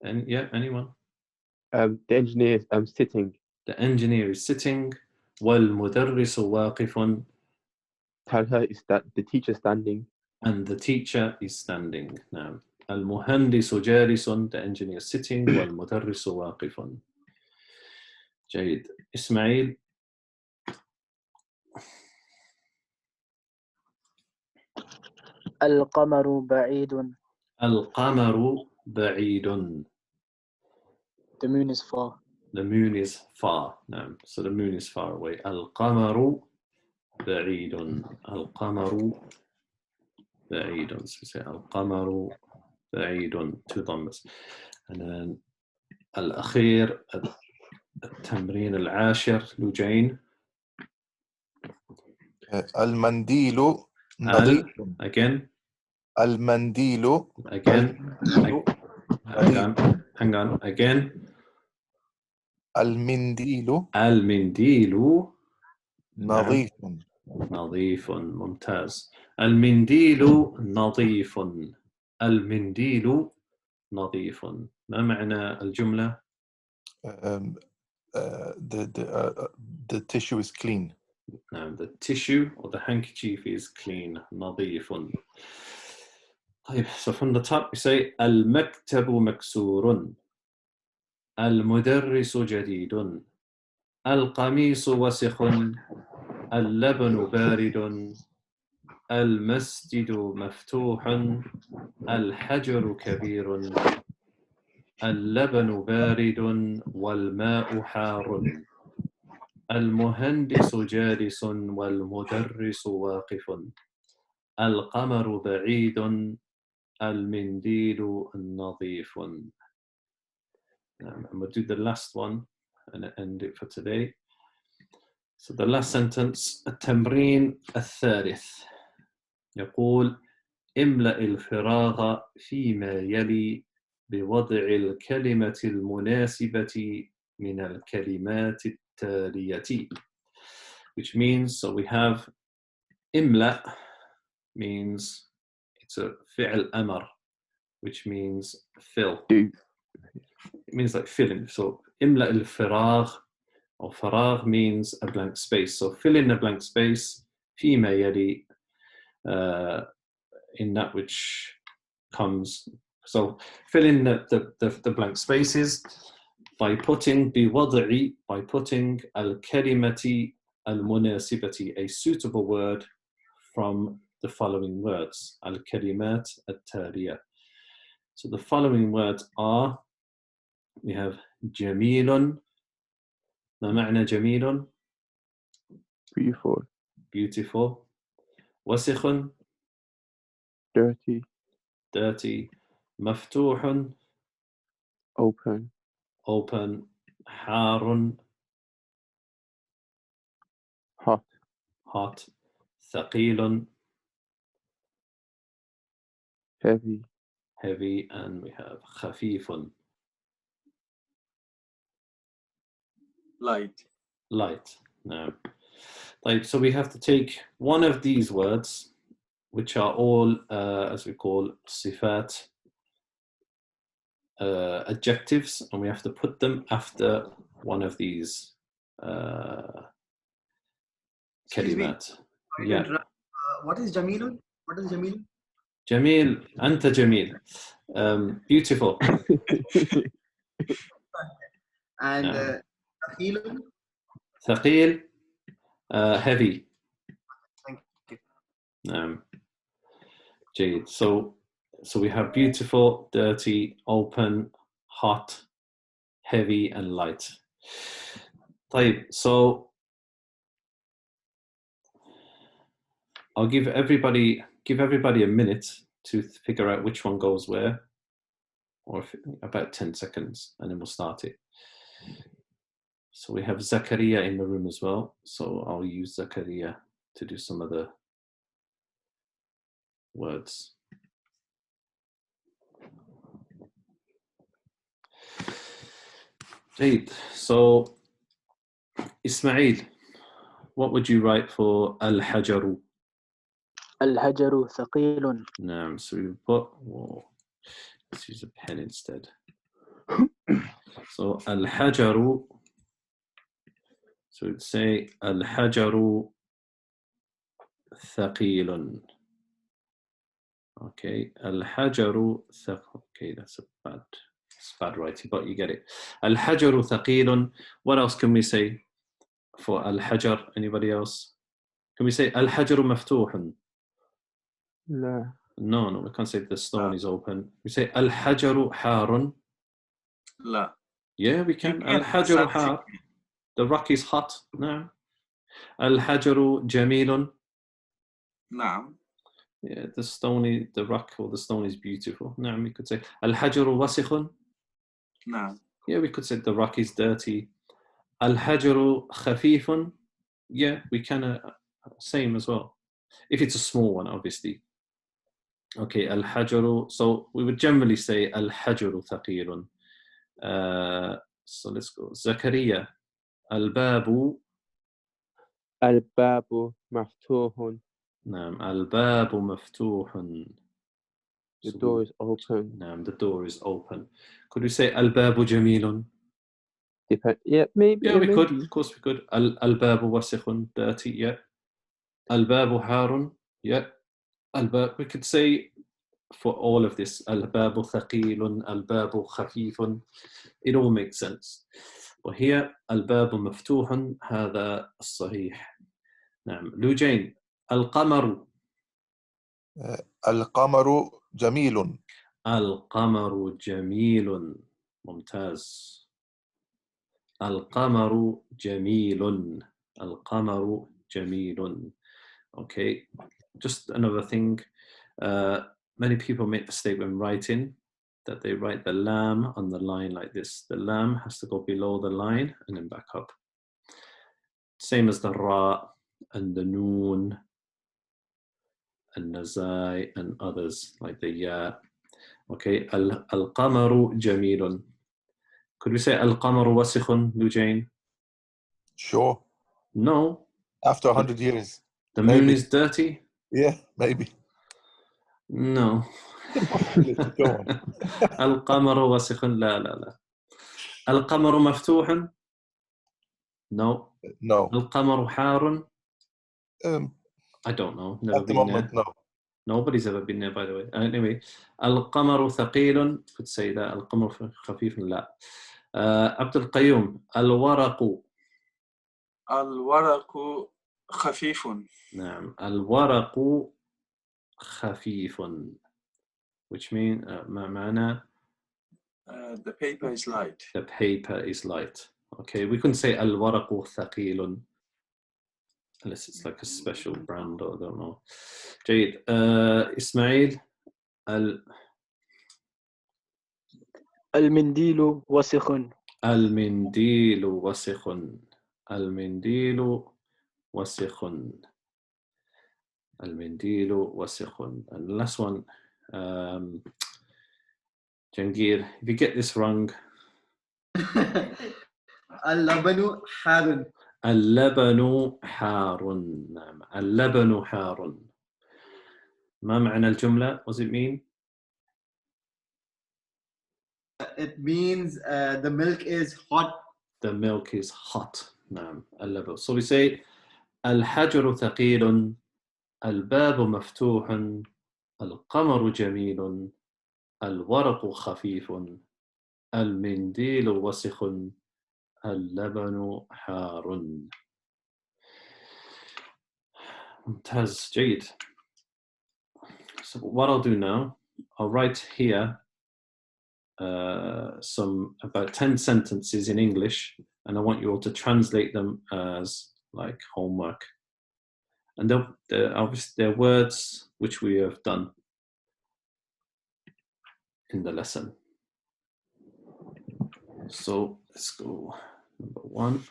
And yeah, anyone? The engineer is sitting. The engineer is sitting. وَالْمُدَرِّسُ وَاقِفٌ. Tell her is that the teacher standing. And the teacher is standing. Now, al-muhandisu jalisun, the engineer is sitting. وَالْمُدَرِّسُ وَاقِفٌ. جيد. إسماعيل. القمر بعيد. القمر بعيد. The moon is far. The moon is far. No. So the moon is far away. القمر بعيد. القمر بعيد. So we say القمر بعيد. Two dhammas. And then الأخير التمرين العاشر لجين. المنديل نظيف. Again. المنديل. Again. Hang on. Again. المنديل. المنديل نظيف. نظيف. ممتاز. المنديل نظيف. المنديل نظيف. ما معنى الجملة؟ The tissue is clean. The tissue or the handkerchief is clean. نظيف. طيب, so from the top we say المكتب مكسور. المدرس جديد. القميص وسخ. اللبن بارد. المسجد مفتوح. الحجر كبير. اللبن بارد والماء حار. المهندس جالس والمدرس واقف. القمر بعيد. المنديل نظيف. And we'll do the last one and end it for today. So the last sentence, التمرين الثالث يقول املأ الفراغ فيما يلي بوضع الكلمة المناسبة من الكلمات التالية. Which means, so we have imla means it's a fi'l amar, which means fill. Do. It means like filling. So imla al faragh, or faragh means a blank space. So fill in a blank space fima yali, in that which comes. So fill in the blank spaces by putting biwad'i, by putting al-kalimati al-munasibati, a suitable word from the following words, al-kalimat at-taliya. So the following words are, we have jamilun. ما معنى جميل? Beautiful. Beautiful. وسخ, Dirty. dirty. مفتوح, Open. open. حار, Hot. hot. ثقيل, Heavy. heavy. And we have خفيف, light. light. Now, so we have to take one of these words, which are all, as we call, sifat, adjectives, and we have to put them after one of these Excuse me. kalimat. Sorry to Yeah. interrupt. What is Jamilun? What is Jamil? Jamil, anta jamil. Beautiful. And No. Akhilun? Thaqil, heavy. Thank you. Jade. So we have beautiful, dirty, open, hot, heavy, and light. طيب, so I'll give everybody a minute to figure out which one goes where, or about 10 seconds, and then we'll start it. So we have Zakaria in the room as well, so I'll use Zakaria to do some of the words. Jade. So Ismail, what would you write for al-hajaru? الحجر ثقيل. No, so we put, let's use a pen instead. So al-hajaru, so we'd say al-hajaru thaqilun. Okay, al-hajaru okay, that's bad writing, but you get it. Al-hajaru thaqilun. What else can we say for al-hajar? Anybody else? Can we say al-hajaru maftuhun? La. No, we can't say the stone is open. We say al-hajaru harun. La. Yeah, we can. You can Al-hajaru accept har. The rock is hot. No. Al-hajaru jamilun. نعم. Yeah, the rock or the stone is beautiful. No, we could say al-hajaru wasikhun. نعم. Yeah, we could say the rock is dirty. Al-hajaru khafifun. Yeah, we can. Same as well. If it's a small one, obviously. Okay, al-hajaru. So we would generally say al-hajaru thaqilun. So let's go. Zakaria. Al-babu. الباب مفتوح. نعم. الباب مفتوح. The door is open. نعم, the door is open. Could we say al-babu jamilun? Yeah, maybe. Yeah, we maybe. could. Of course we could. Al-babu wasikhun, dirty. Yeah. Al-babu harun. Yeah. Al-bab. We could say for all of this, al-babu thaqilun, al-babu khafifun. It all makes sense. But here, al-babu maftuhun, هذا الصحيح. نعم. لوجين. القمر. القمر جميل. القمر جميل. ممتاز. القمر جميل. القمر جميل. Okay, just another thing. Many people make the mistake when writing. that they write the lam on the line like this. The lam has to go below the line and then back up. Same as the ra and the noon and nazai and others like the ya. Okay, al-qamaru jamilun. Could we say al-qamaru wasikhun, Lujain? Sure. No. After 100 years. The maybe. moon is dirty? Yeah, maybe. No. Go on. القمر واسخ لا لا لا. القمر مفتوح? No. No. القمر حار? Um, I don't know. Never at the been moment, there. no. Nobody's ever been there, by the way. Anyway, القمر ثقيل. Could say that. القمر خفيف لا. عبد القيوم. الورق. الورق خفيف. نعم. الورق خفيف. Which means ما معنى? The paper is light. The paper is light. Okay, we couldn't say الورق ثقيل unless it's like a special brand or I don't know. جيد. إسماعيل. المنديل وسخ. المنديل وسخ. المنديل وسخ. المنديل وسخ. And the last one, Jangir, if you get this wrong. اللبن حار. اللبن حار. نعم. اللبن حار. ما معنى الجملة? What does it mean? It means the milk is hot. The milk is hot. نعم. اللبن. So we say الحجر ثقيل. الباب مفتوح. القمر جميل. الورق خفيف. المنديل وسخ. اللبن حار. ممتاز. جيد. So what I'll do now, I'll write here some about 10 sentences in English, and I want you all to translate them as like homework. And they're words which we have done in the lesson. So let's go. Number 1.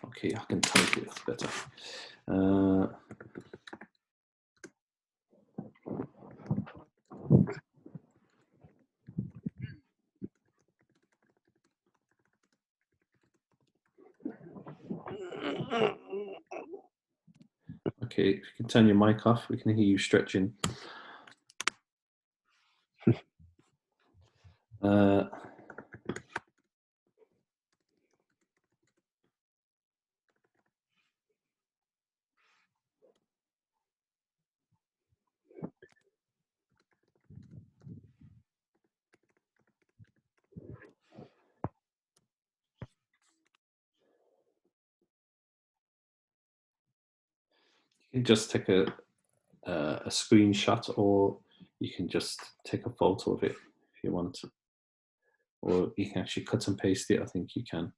Okay, I can type it better. Okay, if you can turn your mic off, we can hear you stretching. You can just take a screenshot, or you can just take a photo of it if you want, or you can actually cut and paste it. I think you can.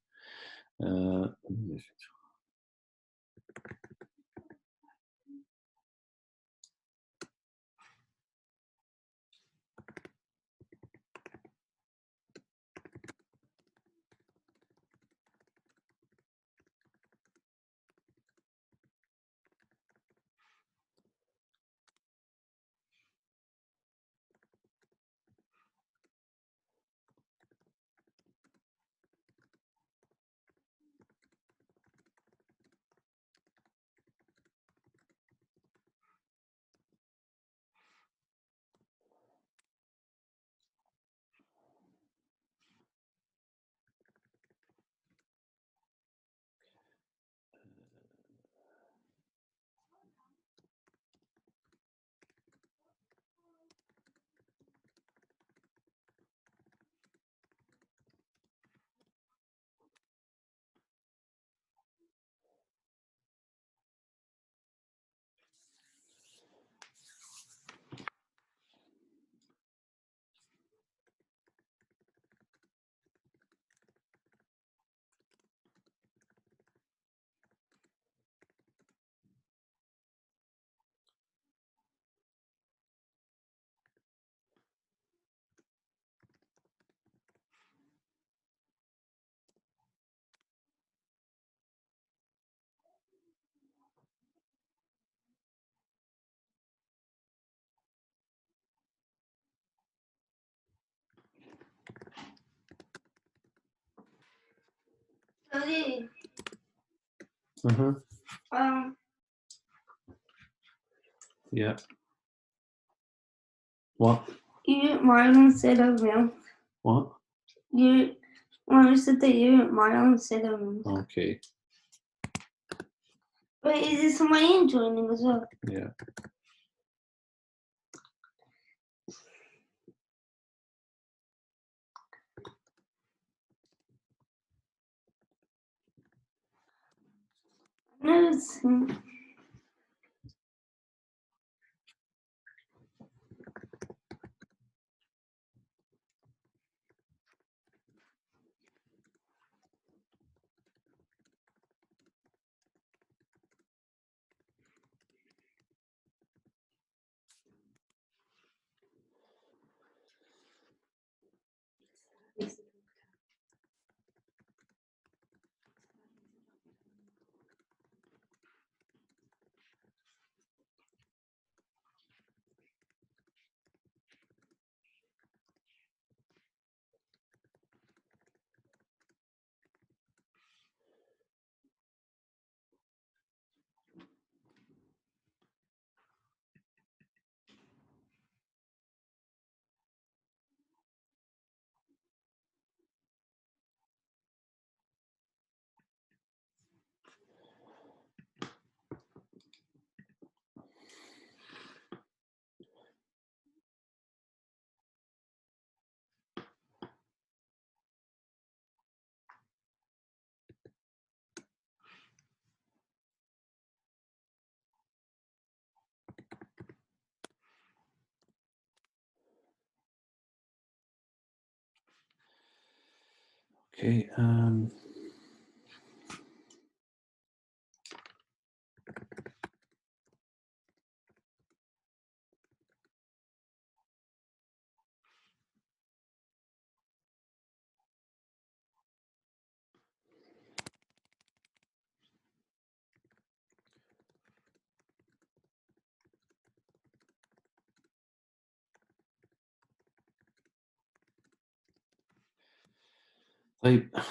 Ustazi, Yeah. What? you didn't mind instead of milk. What? You said that you didn't mind instead of milk. Okay. Wait, is this somebody joining as well? Yeah. No, it's Okay.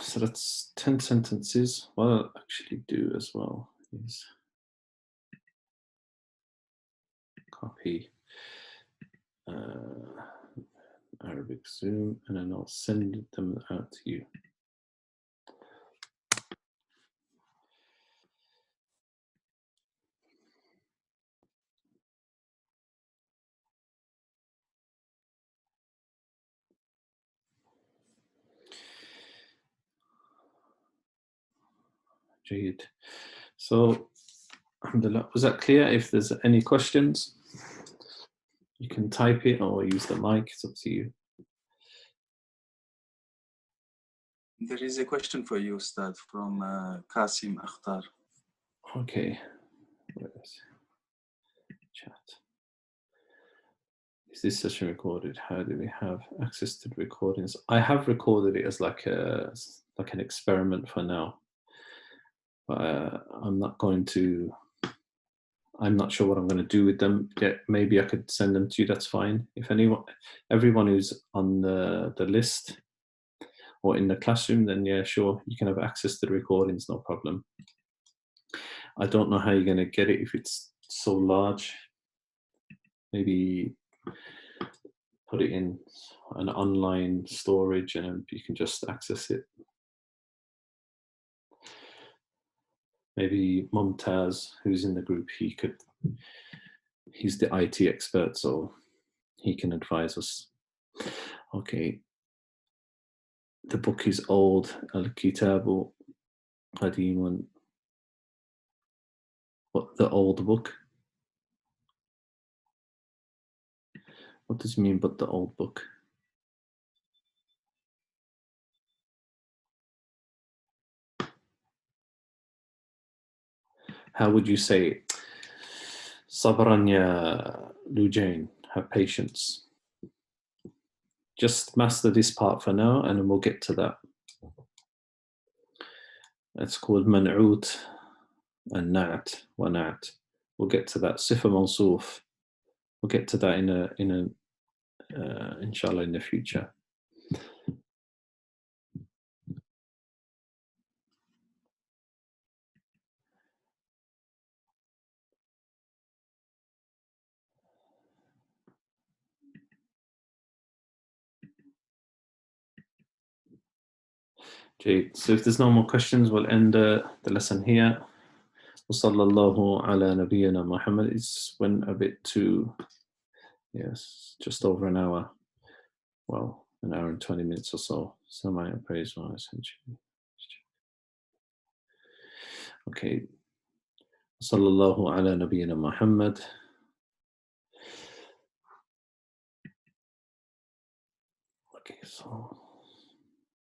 So that's 10 sentences. What I'll actually do as well is copy Arabic Zoom, and then I'll send them out to you. Jayed. So, alhamdulillah, was that clear? If there's any questions, you can type it or use the mic, it's up to you. There is a question for you, Ustad, from Qasim Akhtar. Okay. Where is it? Chat. Is this session recorded? How do we have access to the recordings? I have recorded it as like an experiment for now. I'm not sure what I'm going to do with them yet. Maybe I could send them to you. That's fine. If everyone who's on the list or in the classroom, then yeah, sure, you can have access to the recordings, no problem. I don't know how you're going to get it if it's so large. Maybe put it in an online storage and you can just access it. Maybe Mumtaz, who's in the group, he's the IT expert, so he can advise us. Okay. The book is old. Al-Kitabu Qadimun. What, the old book? What does it mean, but the old book? How would you say it? Sabran ya Lujain, have patience. Just master this part for now and then we'll get to that. It's called Man'ut and Na'at wa Na'at. We'll get to that. Sifa Mansuf. We'll get to that inshallah in the future. Okay, so if there's no more questions, we'll end the lesson here. Sallallahu ala nabiyyina Muhammad. It's went a bit too, yes, just over an hour. Well, an hour and 20 minutes or so. So my praise essentially. Okay. Sallallahu ala nabiyyina Muhammad. Okay, so